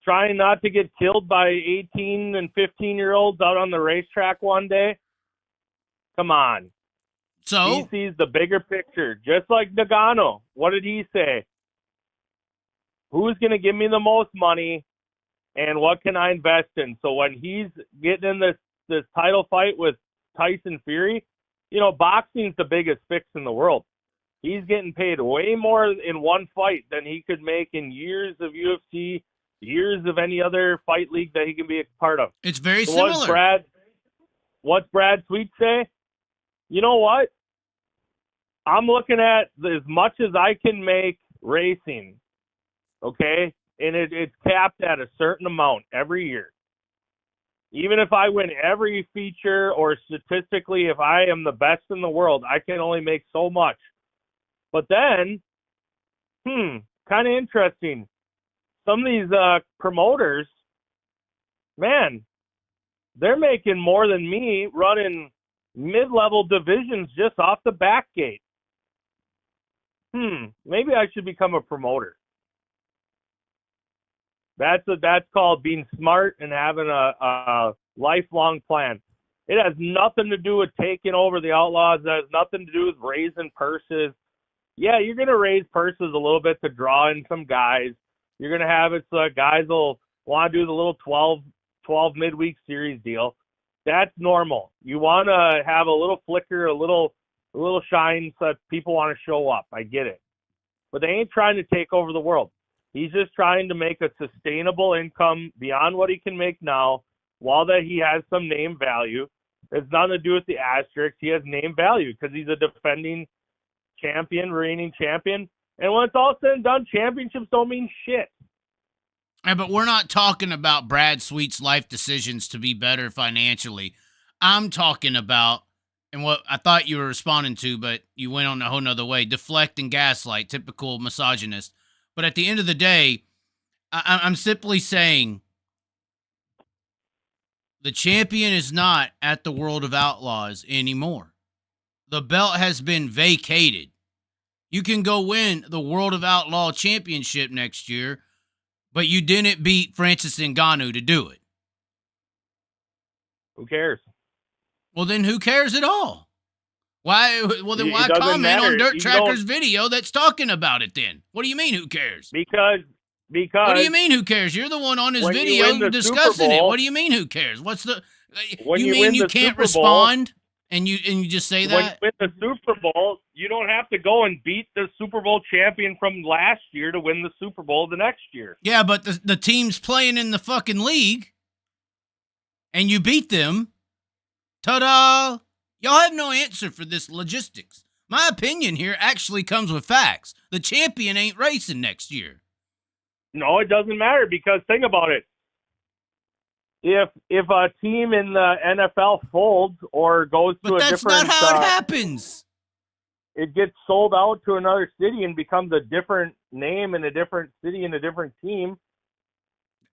trying not to get killed by 18 and 15-year-olds out on the racetrack one day? Come on. So? He sees the bigger picture, just like Nagano. What did he say? Who's going to give me the most money, and what can I invest in? So when he's getting in this title fight with Tyson Fury, boxing's the biggest fix in the world. He's getting paid way more in one fight than he could make in years of UFC, years of any other fight league that he can be a part of. It's very similar. What's Brad Sweet say? You know what? I'm looking at as much as I can make racing, okay? And it's capped at a certain amount every year. Even if I win every feature, or statistically, if I am the best in the world, I can only make so much. But then, kind of interesting. Some of these promoters, man, they're making more than me running mid-level divisions just off the back gate. Maybe I should become a promoter. That's called being smart and having a lifelong plan. It has nothing to do with taking over the Outlaws. It has nothing to do with raising purses. Yeah, you're going to raise purses a little bit to draw in some guys. You're going to have it so guys will want to do the little 12 midweek series deal. That's normal. You want to have a little flicker, a little shine so that people want to show up. I get it. But they ain't trying to take over the world. He's just trying to make a sustainable income beyond what he can make now, while that he has some name value. It's nothing to do with the asterisk. He has name value because he's a defending champion, reigning champion. And when it's all said and done, championships don't mean shit. Yeah, but we're not talking about Brad Sweet's life decisions to be better financially. I'm talking about, and what I thought you were responding to, but you went on a whole nother way, deflect and gaslight, typical misogynist. But at the end of the day, I'm simply saying the champion is not at the World of Outlaws anymore. The belt has been vacated. You can go win the World of Outlaw Championship next year, but you didn't beat Francis Ngannou to do it. Who cares? Well, then who cares at all? Why? Well, then why doesn't comment matter. on Dirt You Tracker's don't- video that's talking about it then? What do you mean, who cares? Because What do you mean, who cares? You're the one on his when you video win the discussing Super it. Bowl- What do you mean, who cares? What's the? When You you mean win you the can't Super Bowl- respond and you just say when that? you win the Super Bowl, you don't have to go and beat the Super Bowl champion from last year to win the Super Bowl the next year. Yeah, but the team's playing in the fucking league, and you beat them. Ta-da! Y'all have no answer for this logistics. My opinion here actually comes with facts. The champion ain't racing next year. No, it doesn't matter because think about it. If a team in the NFL folds or goes to But a that's different, not how it happens. it gets sold out to another city and becomes a different name in a different city and a different team.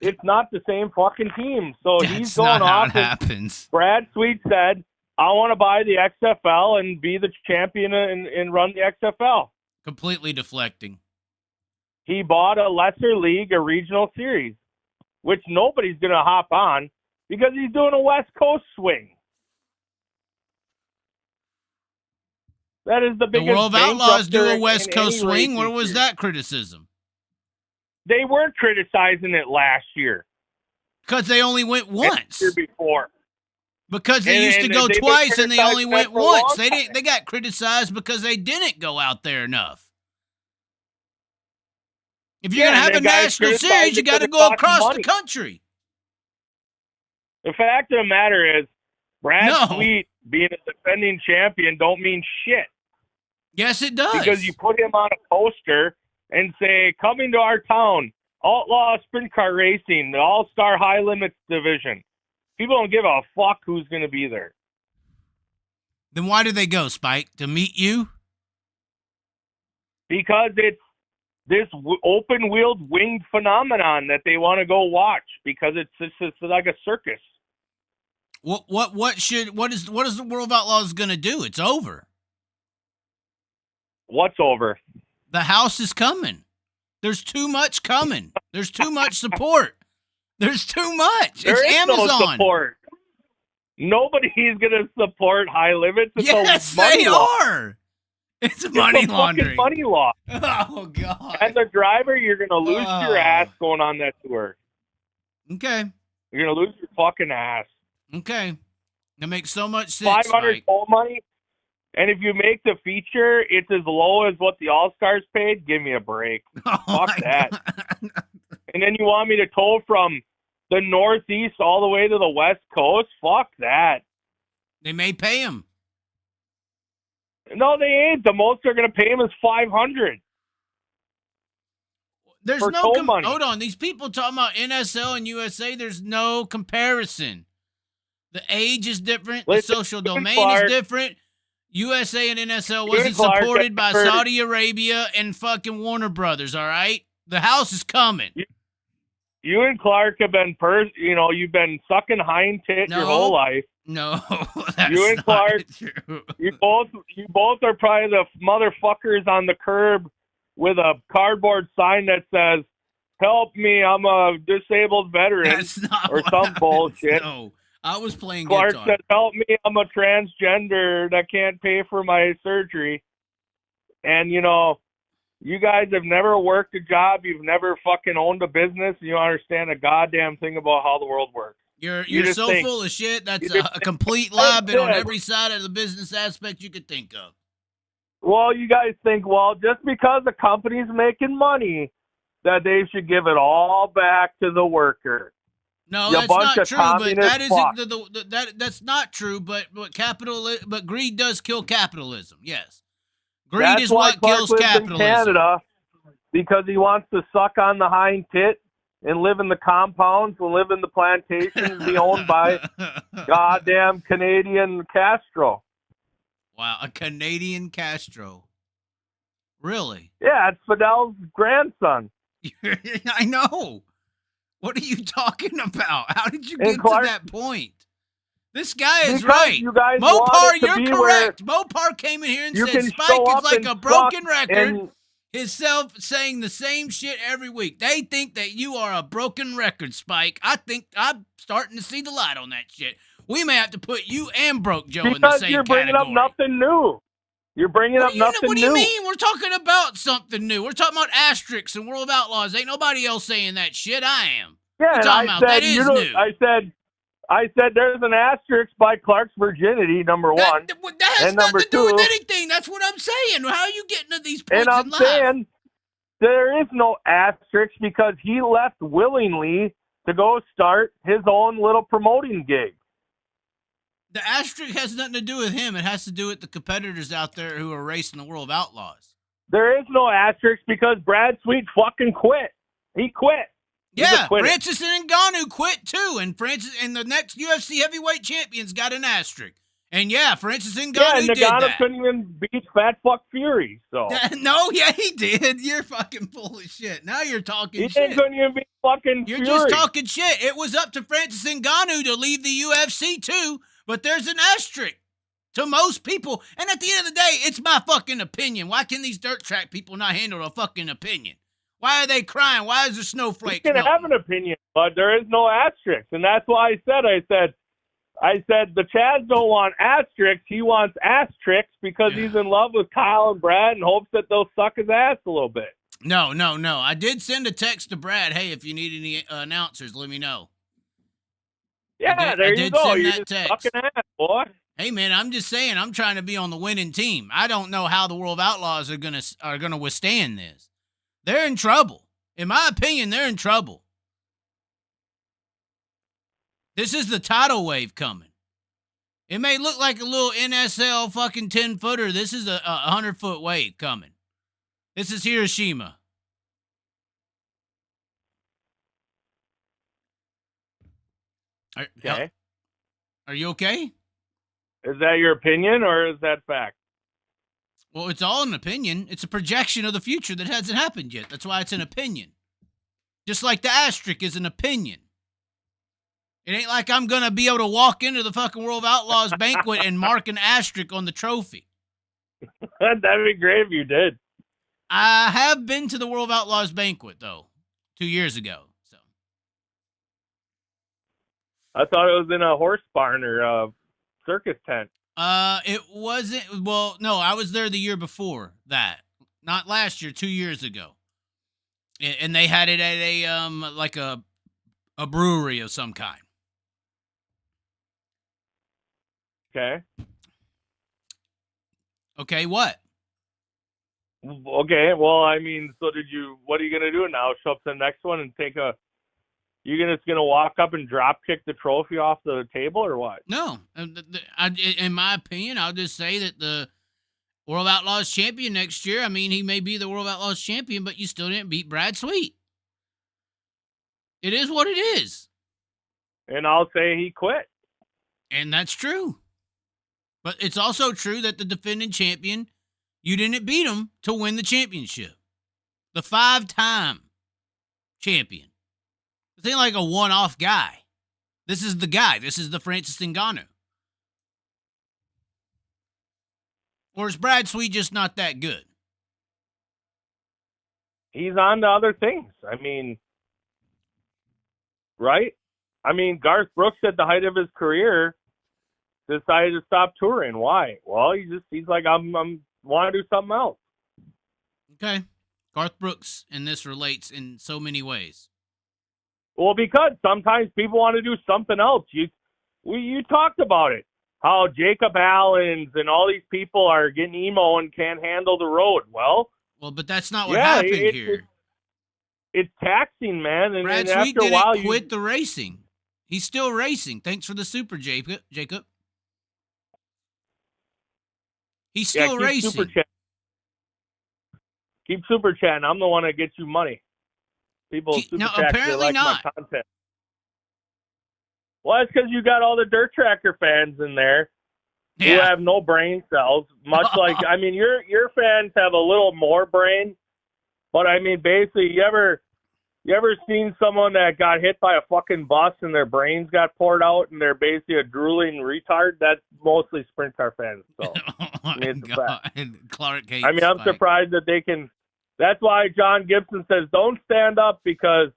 It's not the same fucking team. So That's he's going not how off. it happens. Brad Sweet said, "I want to buy the XFL and be the champion and run the XFL." Completely deflecting. He bought a lesser league, a regional series, which nobody's going to hop on because he's doing a West Coast swing. That is the The biggest. World of Outlaws do a bankrupter West in Coast any swing. racing Where was series. that criticism? They weren't criticizing it last year. Because they only went and once. the year before. Because they used to and go they've been twice and they only criticizing went that for a once. long They time. didn't. They got criticized because they didn't go out there enough. If you're Yeah, gonna have and a the guys national criticized series, you because got to it go costs across money. the country. The fact of the matter is, Brad No. Sweet being a defending champion don't mean shit. Yes, it does. Because you put him on a poster and say, coming to our town, Outlaw Sprint Car Racing, the All-Star High Limits Division. People don't give a fuck who's going to be there. Then why did they go, Spike? To meet you? Because it's this open-wheeled winged phenomenon that they want to go watch because it's like a circus. What is the World of Outlaws gonna do? It's over. What's over? The house is coming. There's too much coming. There's too much support. There's too much. There It's is Amazon. no support. Nobody's going to support High Limits. It's Yes, a money they law. are. It's It's money a fucking laundering. money law. Oh God. As a driver, you're going to lose your Oh. ass going on that tour. Okay. You're going to lose your fucking ass. Okay. That makes so much sense. 500 Spike. toll money. And if you make the feature, it's as low as what the All-Stars paid. Give me a break. Oh Fuck my that. God. And then you want me to toll from the Northeast all the way to the West Coast? Fuck that. They may pay him. No, they ain't. The most they're going to pay him is $500. There's For no toll money. hold on. These people talking about NSL and USA. There's no comparison. The age is different. Listen, the social Ewan domain Clark- is different. USA and NSL Ewan wasn't Clark supported by has heard- Saudi Arabia and fucking Warner Brothers. All right, the house is coming. You and Clark have been, you've been sucking hind tit your No. whole life. No, that's You and not Clark- true. You both are probably the motherfuckers on the curb with a cardboard sign that says, "Help me, I'm a disabled veteran," That's not or what some happens. bullshit. No, I was playing Clark guitar. says, "Help me, I'm a transgender that can't pay for my surgery." And you guys have never worked a job. You've never fucking owned a business. You don't understand a goddamn thing about how the world works. You're just so think- full of shit. That's you just a complete lie. Been on Yeah. every side of the business aspect you could think of. Well, you guys think, just because the company's making money, that they should give it all back to the worker. No, You that's bunch not of true. But communist that isn't fucks. that's not true. But greed does kill capitalism. Yes, Greed That's is why what Clark kills lives capitalism. in Canada, because he wants to suck on the hind tit and live in the compounds and live in the plantations, be owned by goddamn Canadian Castro. Wow, a Canadian Castro. Really? Yeah, it's Fidel's grandson. I know. What are you talking about? How did you And get Clark- to that point? This guy is Because right. you guys Mopar, want it to you're be correct. Mopar came in here and you said can Spike show is up like and a broken suck record. and- Himself saying the same shit every week. They think that you are a broken record, Spike. I think I'm starting to see the light on that shit. We may have to put you and Broke Joe in the Because same you're bringing category. up nothing new. You're bringing up nothing What do you new. mean? We're talking about something new. We're talking about asterisks and World of Outlaws. Ain't nobody else saying that shit. I am. Yeah, We're and talking I about said that is you know, new. I said there's an asterisk by Clark's virginity, number one. That has And nothing number to do with two- anything. That's what I'm saying. How are you getting to these points And I'm in life? saying there is no asterisk because he left willingly to go start his own little promoting gig. The asterisk has nothing to do with him. It has to do with the competitors out there who are racing the World of Outlaws. There is no asterisk because Brad Sweet fucking quit. He quit. He's a Yeah, quitter. Francis and Ngannou quit too, and Francis and the next UFC heavyweight champion's got an asterisk. And yeah, Francis and Yeah, Ngannou and did Nagano that. couldn't even beat Fat Fuck Fury. So No, yeah, he did. You're fucking full of shit. Now you're talking he shit. couldn't even beat fucking You're Fury. just talking shit. It was up to Francis Ngannou to leave the UFC too, but there's an asterisk to most people. And at the end of the day, it's my fucking opinion. Why can these dirt track people not handle a fucking opinion? Why are they crying? Why is there You snowflakes can melting? have an opinion, but there is no asterisk, and that's why I said the Chaz don't want asterisks. He wants asterisks because he's in love with Kyle and Brad and hopes that they'll suck his ass a little bit. No. I did send a text to Brad. Hey, if you need any announcers, let me know. Yeah, there you did go. send You're that just text. sucking ass, boy. Hey man, I'm just saying I'm trying to be on the winning team. I don't know how the World of Outlaws are gonna withstand this. They're in trouble. In my opinion, they're in trouble. This is the tidal wave coming. It may look like a little NSL fucking 10-footer. This is a 100-foot wave coming. This is Hiroshima. Okay. Are you okay? Is that your opinion or is that fact? Well, it's all an opinion. It's a projection of the future that hasn't happened yet. That's why it's an opinion. Just like the asterisk is an opinion. It ain't like I'm going to be able to walk into the fucking World of Outlaws banquet and mark an asterisk on the trophy. That'd be great if you did. I have been to the World of Outlaws banquet, though, 2 years ago. So I thought it was in a horse barn or a circus tent. It wasn't. Well, no, I was there the year before that. Not last year, 2 years ago. And they had it at a like a brewery of some kind. Okay. Okay, what? Okay, well, I mean, so what are you going to do now? Show up to the next one and you're just going to walk up and drop kick the trophy off the table or what? No. In my opinion, I'll just say that the World Outlaws champion next year, I mean, he may be the World Outlaws champion, but you still didn't beat Brad Sweet. It is what it is. And I'll say he quit. And that's true. But it's also true that the defending champion, you didn't beat him to win the championship. The 5-time champion. This ain't like a one-off guy. This is the guy. This is the Francis Ngannou. Or is Brad Sweet just not that good? He's on to other things. I mean, right? I mean, Garth Brooks at the height of his career decided to stop touring. Why? Well, he's like, I'm want to do something else. Okay. Garth Brooks, and this relates in so many ways. Well, because sometimes people want to do something else. You talked about it. How Jacob Allens and all these people are getting emo and can't handle the road. Well, but that's not what happened here. It's taxing, man. And, Brad and Sweet after a while, didn't quit the racing. He's still racing. Thanks for the super, Jacob. He's still keep racing. super chat. Keep super chatting. I'm the one that gets you money. People super No, chat 'cause they apparently like not. my content. Well, it's because you got all the Dirt Tracker fans in there who Yeah. have no brain cells. Much like, I mean, your fans have a little more brain, but I mean, basically, you ever seen someone that got hit by a fucking bus and their brains got poured out and they're basically a drooling retard? That's mostly Sprint Car fans. So, Oh my I mean, it's a fact. God. Clark hates I mean, I'm Spike. surprised that they can. That's why John Gibson says don't stand up, because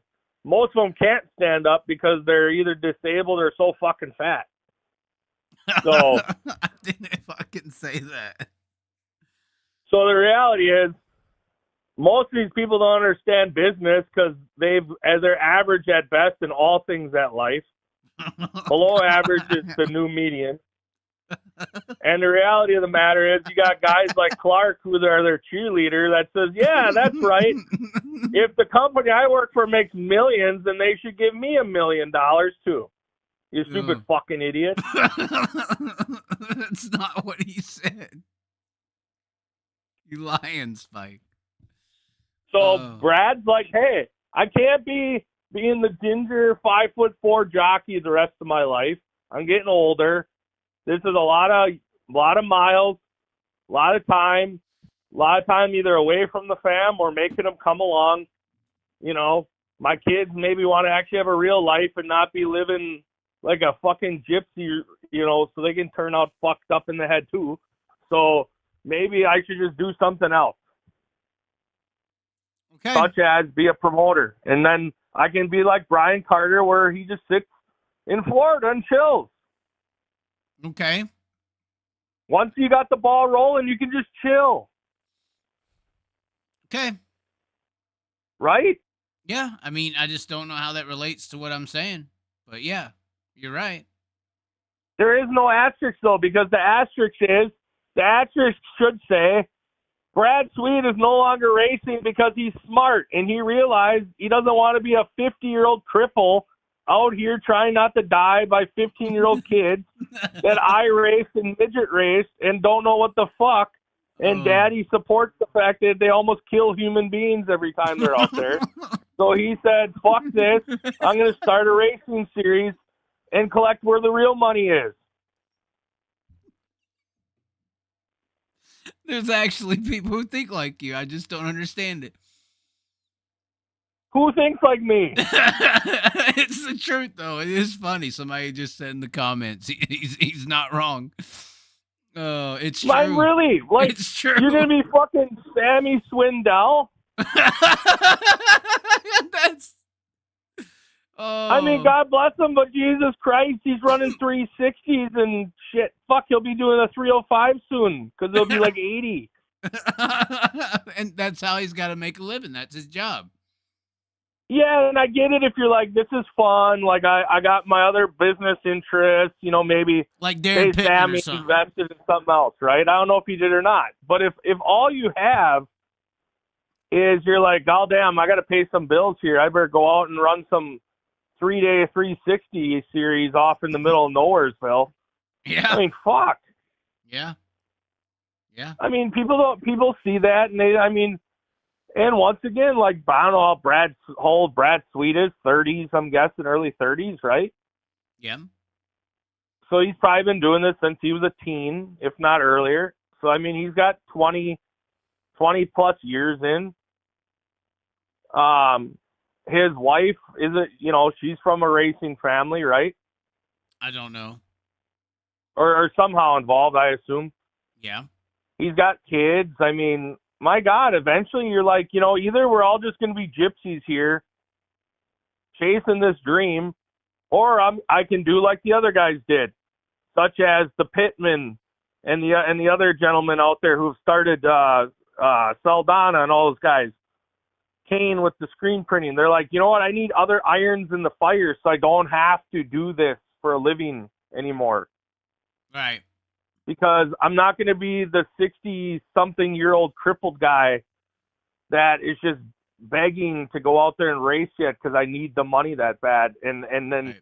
most of them can't stand up because they're either disabled or so fucking fat. So I didn't fucking say that. So the reality is, most of these people don't understand business because they're average at best in all things at life. Below average is the new median. And the reality of the matter is, you got guys like Clark, who are their cheerleader, that says, yeah, that's right. If the company I work for makes millions, then they should give me $1 million too. You stupid fucking idiot. That's not what he said. You lying, Spike. So Brad's like, hey, I can't be being the ginger 5'4" jockey the rest of my life. I'm getting older. This is a lot of miles, a lot of time either away from the fam or making them come along. You know, my kids maybe want to actually have a real life and not be living like a fucking gypsy, you know, so they can turn out fucked up in the head too. So maybe I should just do something else. Okay. Such as be a promoter. And then I can be like Brian Carter, where he just sits in Florida and chills. Okay. Once you got the ball rolling, you can just chill. Okay. Right? Yeah. I mean, I just don't know how that relates to what I'm saying. But yeah, you're right. There is no asterisk, though, because the asterisk should say, Brad Sweet is no longer racing because he's smart, and he realized he doesn't want to be a 50-year-old cripple out here trying not to die by 15-year-old kids that I raced and midget raced and don't know what the fuck. And Daddy supports the fact that they almost kill human beings every time they're out there. So he said, fuck this. I'm going to start a racing series and collect where the real money is. There's actually people who think like you. I just don't understand it. Who thinks like me? It's the truth, though. It is funny. Somebody just said in the comments, he's not wrong. Oh, it's true. Like, really? Like, it's true. You're going to be fucking Sammy Swindell? That's... I mean, God bless him, but Jesus Christ, he's running 360s and shit. Fuck, he'll be doing a 305 soon because he'll be like 80. And that's how he's got to make a living. That's his job. Yeah, and I get it if you're like, this is fun. Like, I got my other business interests, you know, maybe like Darren Pittman Sammy or something. invested in something else, right? I don't know if he did or not. But if all you have is you're like, oh, damn, I got to pay some bills here. I better go out and run some 3-day 360 series off in the middle of Nowheresville. Yeah. I mean, fuck. Yeah. Yeah. I mean, people see that, and and once again, like, I don't know how Brad Sweet is, 30s, I'm guessing, early 30s, right? Yeah. So he's probably been doing this since he was a teen, if not earlier. So, I mean, he's got 20 plus years in. His wife she's from a racing family, right? I don't know. Or somehow involved, I assume. Yeah. He's got kids. I mean, my God, eventually you're like, either we're all just going to be gypsies here chasing this dream, or I can do like the other guys did, such as the Pittman and the other gentlemen out there who've started Saldana and all those guys. Kane with the screen printing. They're like, you know what? I need other irons in the fire so I don't have to do this for a living anymore. Right. Because I'm not going to be the 60-something-year-old crippled guy that is just begging to go out there and race yet because I need the money that bad. And then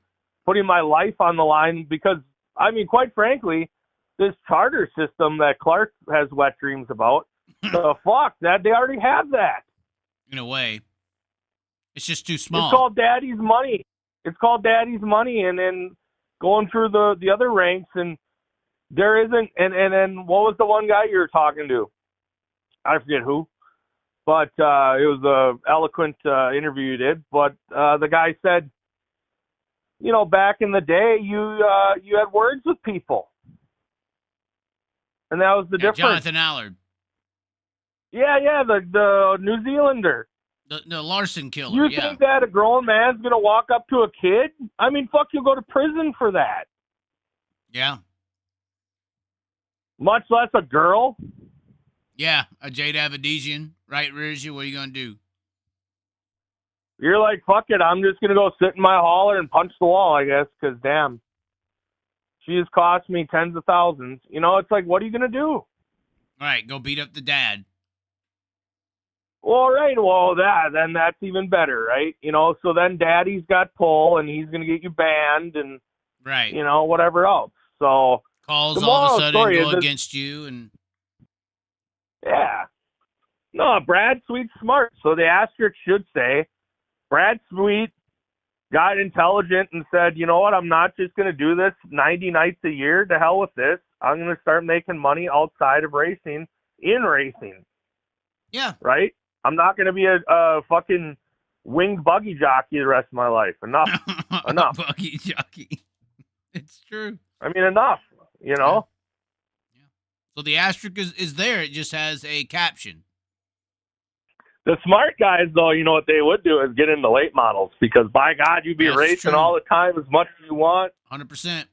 putting my life on the line because, I mean, quite frankly, this charter system that Clark has wet dreams about, The fuck? That they already have that. In a way. It's just too small. It's called Daddy's Money. It's called Daddy's Money, and then going through the other ranks, and there isn't. And then what was the one guy you were talking to? I forget who, but it was a eloquent interview you did. But the guy said, you know, back in the day, you had words with people, and that was the difference. Jonathan Allard. Yeah, the New Zealander. The Larson killer. You think that a grown man's gonna walk up to a kid? I mean, fuck, you'll go to prison for that. Yeah. Much less a girl. Yeah, a Jade Avadesian right rears you. What are you gonna do? You're like, fuck it, I'm just gonna go sit in my holler and punch the wall, I guess, because damn, she has cost me tens of thousands. You know, it's like, what are you gonna do? All right, go beat up the dad. All right, well, then that's even better, right? You know, so then daddy's got pull, and he's going to get you banned and, right, you know, whatever else. So calls all of a sudden go against you. And yeah. No, Brad Sweet's smart. So the asterisk should say, Brad Sweet got intelligent and said, you know what, I'm not just going to do this 90 nights a year. To hell with this. I'm going to start making money outside of racing, in racing. Yeah. Right? I'm not going to be a fucking winged buggy jockey the rest of my life. Enough. Enough. Buggy jockey. It's true. I mean, enough, you know? Yeah. So the asterisk is there. It just has a caption. The smart guys, though, you know what they would do is get into late models, because, by God, you'd be racing all the time as much as you want. 100%.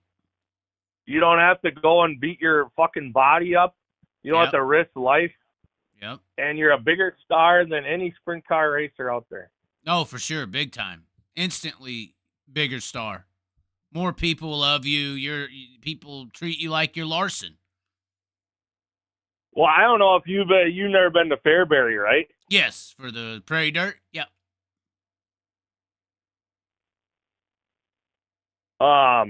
You don't have to go and beat your fucking body up. You don't have to risk life. Yep. And you're a bigger star than any sprint car racer out there. No, for sure. Big time. Instantly bigger star. More people love you. People treat you like you're Larson. Well, I don't know if you've never been to Fairbury, right? Yes, for the Prairie Dirt. Yep. I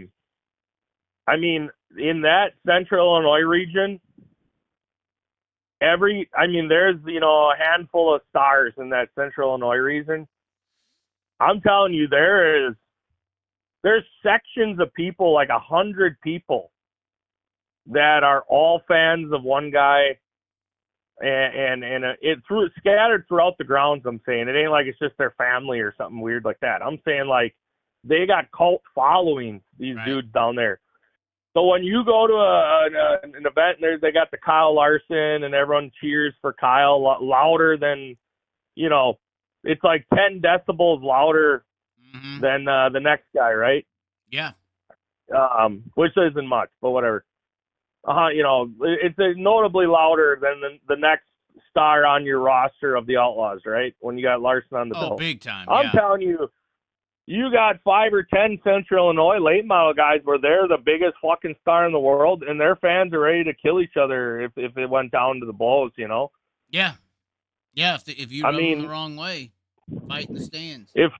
mean, in that central Illinois region, there's, you know, a handful of stars in that central Illinois region. I'm telling you, there's sections of people, like 100 people, that are all fans of one guy, and it's scattered throughout the grounds. I'm saying it ain't like it's just their family or something weird like that. I'm saying like they got cult followings, these dudes down there. So when you go to an event and they got the Kyle Larson and everyone cheers for Kyle louder than, you know, it's like 10 decibels louder than the next guy, right? Yeah. Which isn't much, but whatever. You know, it's notably louder than the next star on your roster of the Outlaws, right? When you got Larson on the bill. Oh, big time. I'm telling you, you got 5 or 10 Central Illinois late model guys where they're the biggest fucking star in the world, and their fans are ready to kill each other if it went down to the blows, you know? Yeah. Yeah, if you run the wrong way, fight in the stands. If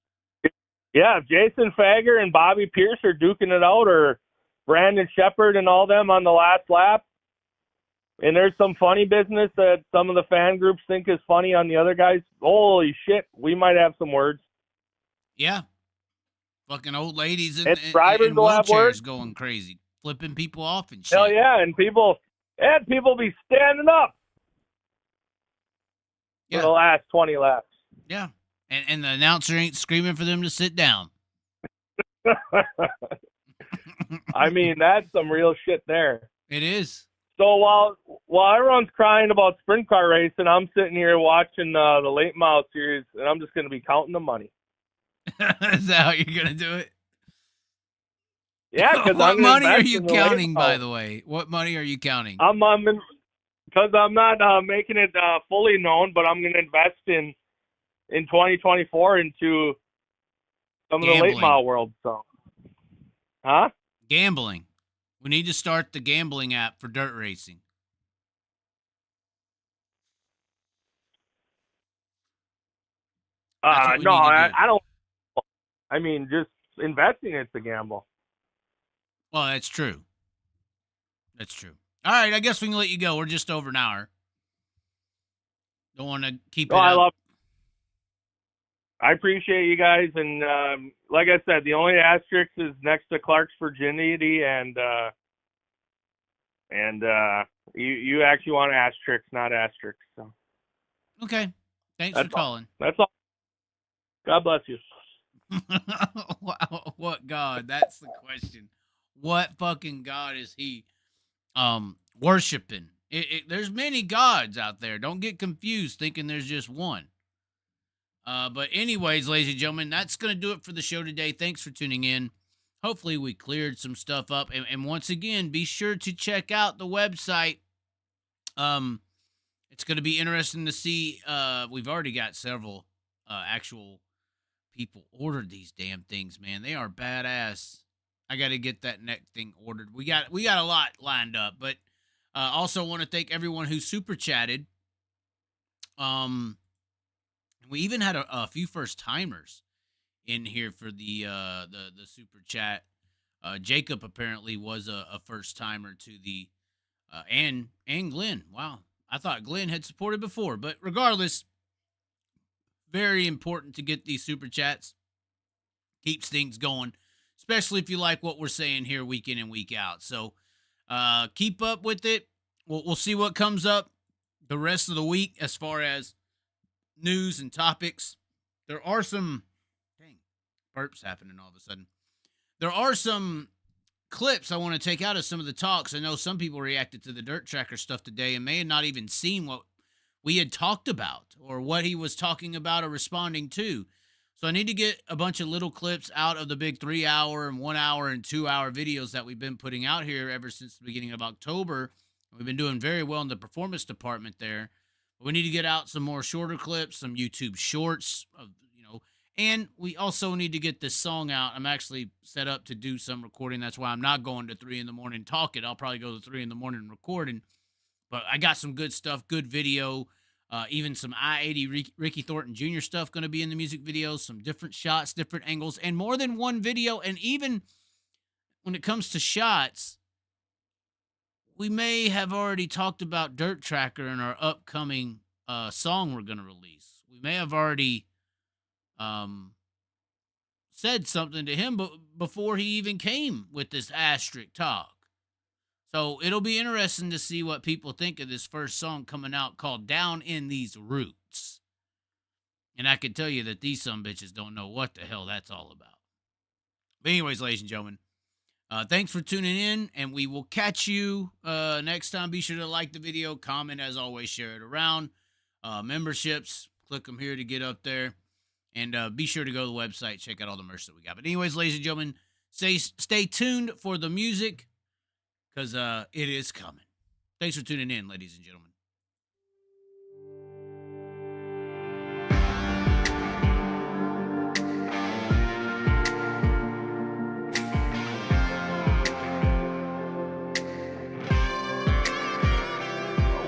Jason Fager and Bobby Pierce are duking it out, or Brandon Shepard and all them on the last lap, and there's some funny business that some of the fan groups think is funny on the other guys, holy shit, we might have some words. Yeah. Fucking old ladies in wheelchairs going crazy, flipping people off and shit. Hell yeah, and people be standing up for the last 20 laps. Yeah, and the announcer ain't screaming for them to sit down. I mean, that's some real shit there. It is. So while everyone's crying about sprint car racing, I'm sitting here watching the late model series, and I'm just going to be counting the money. Is that how you're going to do it? Yeah, because what money are you counting, by the way? What money are you counting? Because I'm not making it fully known, but I'm going to invest in 2024 into some of the late model world. So, huh? Gambling. We need to start the gambling app for dirt racing. No, I don't. I mean, just investing it's a gamble. Well, that's true. That's true. All right, I guess we can let you go. We're just over an hour. Don't want to keep it Oh, up. I appreciate you guys, and like I said, the only asterisk is next to Clark's virginity, and you actually want asterisks, not asterisks. So. Okay. Thanks for calling. That's all. God bless you. Wow, what God? That's the question. What fucking God is he worshiping? There's many gods out there. Don't get confused thinking there's just one. But anyways, ladies and gentlemen, that's going to do it for the show today. Thanks for tuning in. Hopefully we cleared some stuff up. And once again, be sure to check out the website. It's going to be interesting to see. We've already got several actual people ordered these damn things, man. They are badass. I got to get that neck thing ordered. We got a lot lined up, but also want to thank everyone who super chatted. We even had a few first timers in here for the super chat. Jacob apparently was a first timer to the and Glenn. Wow, I thought Glenn had supported before, but regardless, very important to get these super chats. Keeps things going, especially if you like what we're saying here week in and week out. So keep up with it. We'll see what comes up the rest of the week as far as news and topics. There are some burps happening all of a sudden. There are some clips I want to take out of some of the talks. I know some people reacted to the Dirt Tracker stuff today and may have not even seen what we had talked about or what he was talking about or responding to. So I need to get a bunch of little clips out of the big 3 hour and 1 hour and 2 hour videos that we've been putting out here ever since the beginning of October. We've been doing very well in the performance department there. But we need to get out some more shorter clips, some YouTube shorts, and we also need to get this song out. I'm actually set up to do some recording. That's why I'm not going to 3 a.m. talking. I'll probably go to 3 a.m. recording. But I got some good stuff, good video, even some I-80 Ricky Thornton Jr. stuff going to be in the music videos, some different shots, different angles, and more than one video. And even when it comes to shots, we may have already talked about Dirt Tracker in our upcoming song we're going to release. We may have already said something to him before he even came with this asterisk talk. So it'll be interesting to see what people think of this first song coming out called Down in These Roots. And I can tell you that these sumbitches don't know what the hell that's all about. But anyways, ladies and gentlemen, thanks for tuning in, and we will catch you next time. Be sure to like the video, comment, as always, share it around. Memberships, click them here to get up there. And be sure to go to the website, check out all the merch that we got. But anyways, ladies and gentlemen, stay tuned for the music, because it is coming. Thanks for tuning in, ladies and gentlemen.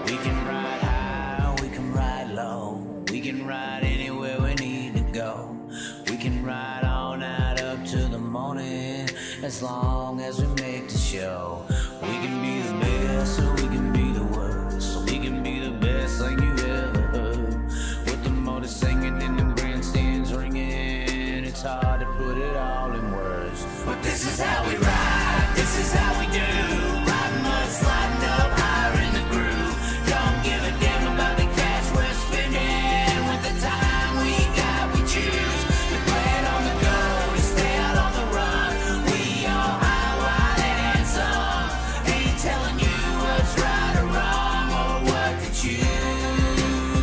We can ride high, we can ride low, we can ride anywhere we need to go. We can ride all night up to the morning, as long as we make the show. We can be the best, or we can be the worst. We can be the best thing you ever heard. With the motor singing and the grandstands ringing, it's hard to put it all in words. But this is how we ride, this is how we do. Riding mud, sliding up higher in the groove. Don't give a damn about the cash we're spending. With the time we got, we choose to play it on the go, to stay out on the run. We all high, wild, and handsome. Ain't telling you what's right or wrong or what to choose.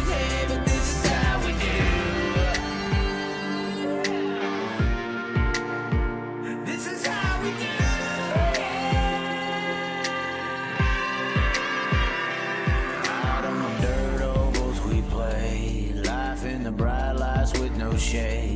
Hey, but this is how we do. This is how we do. Out on the dirt ovals we play, life in the bright lights with no shade.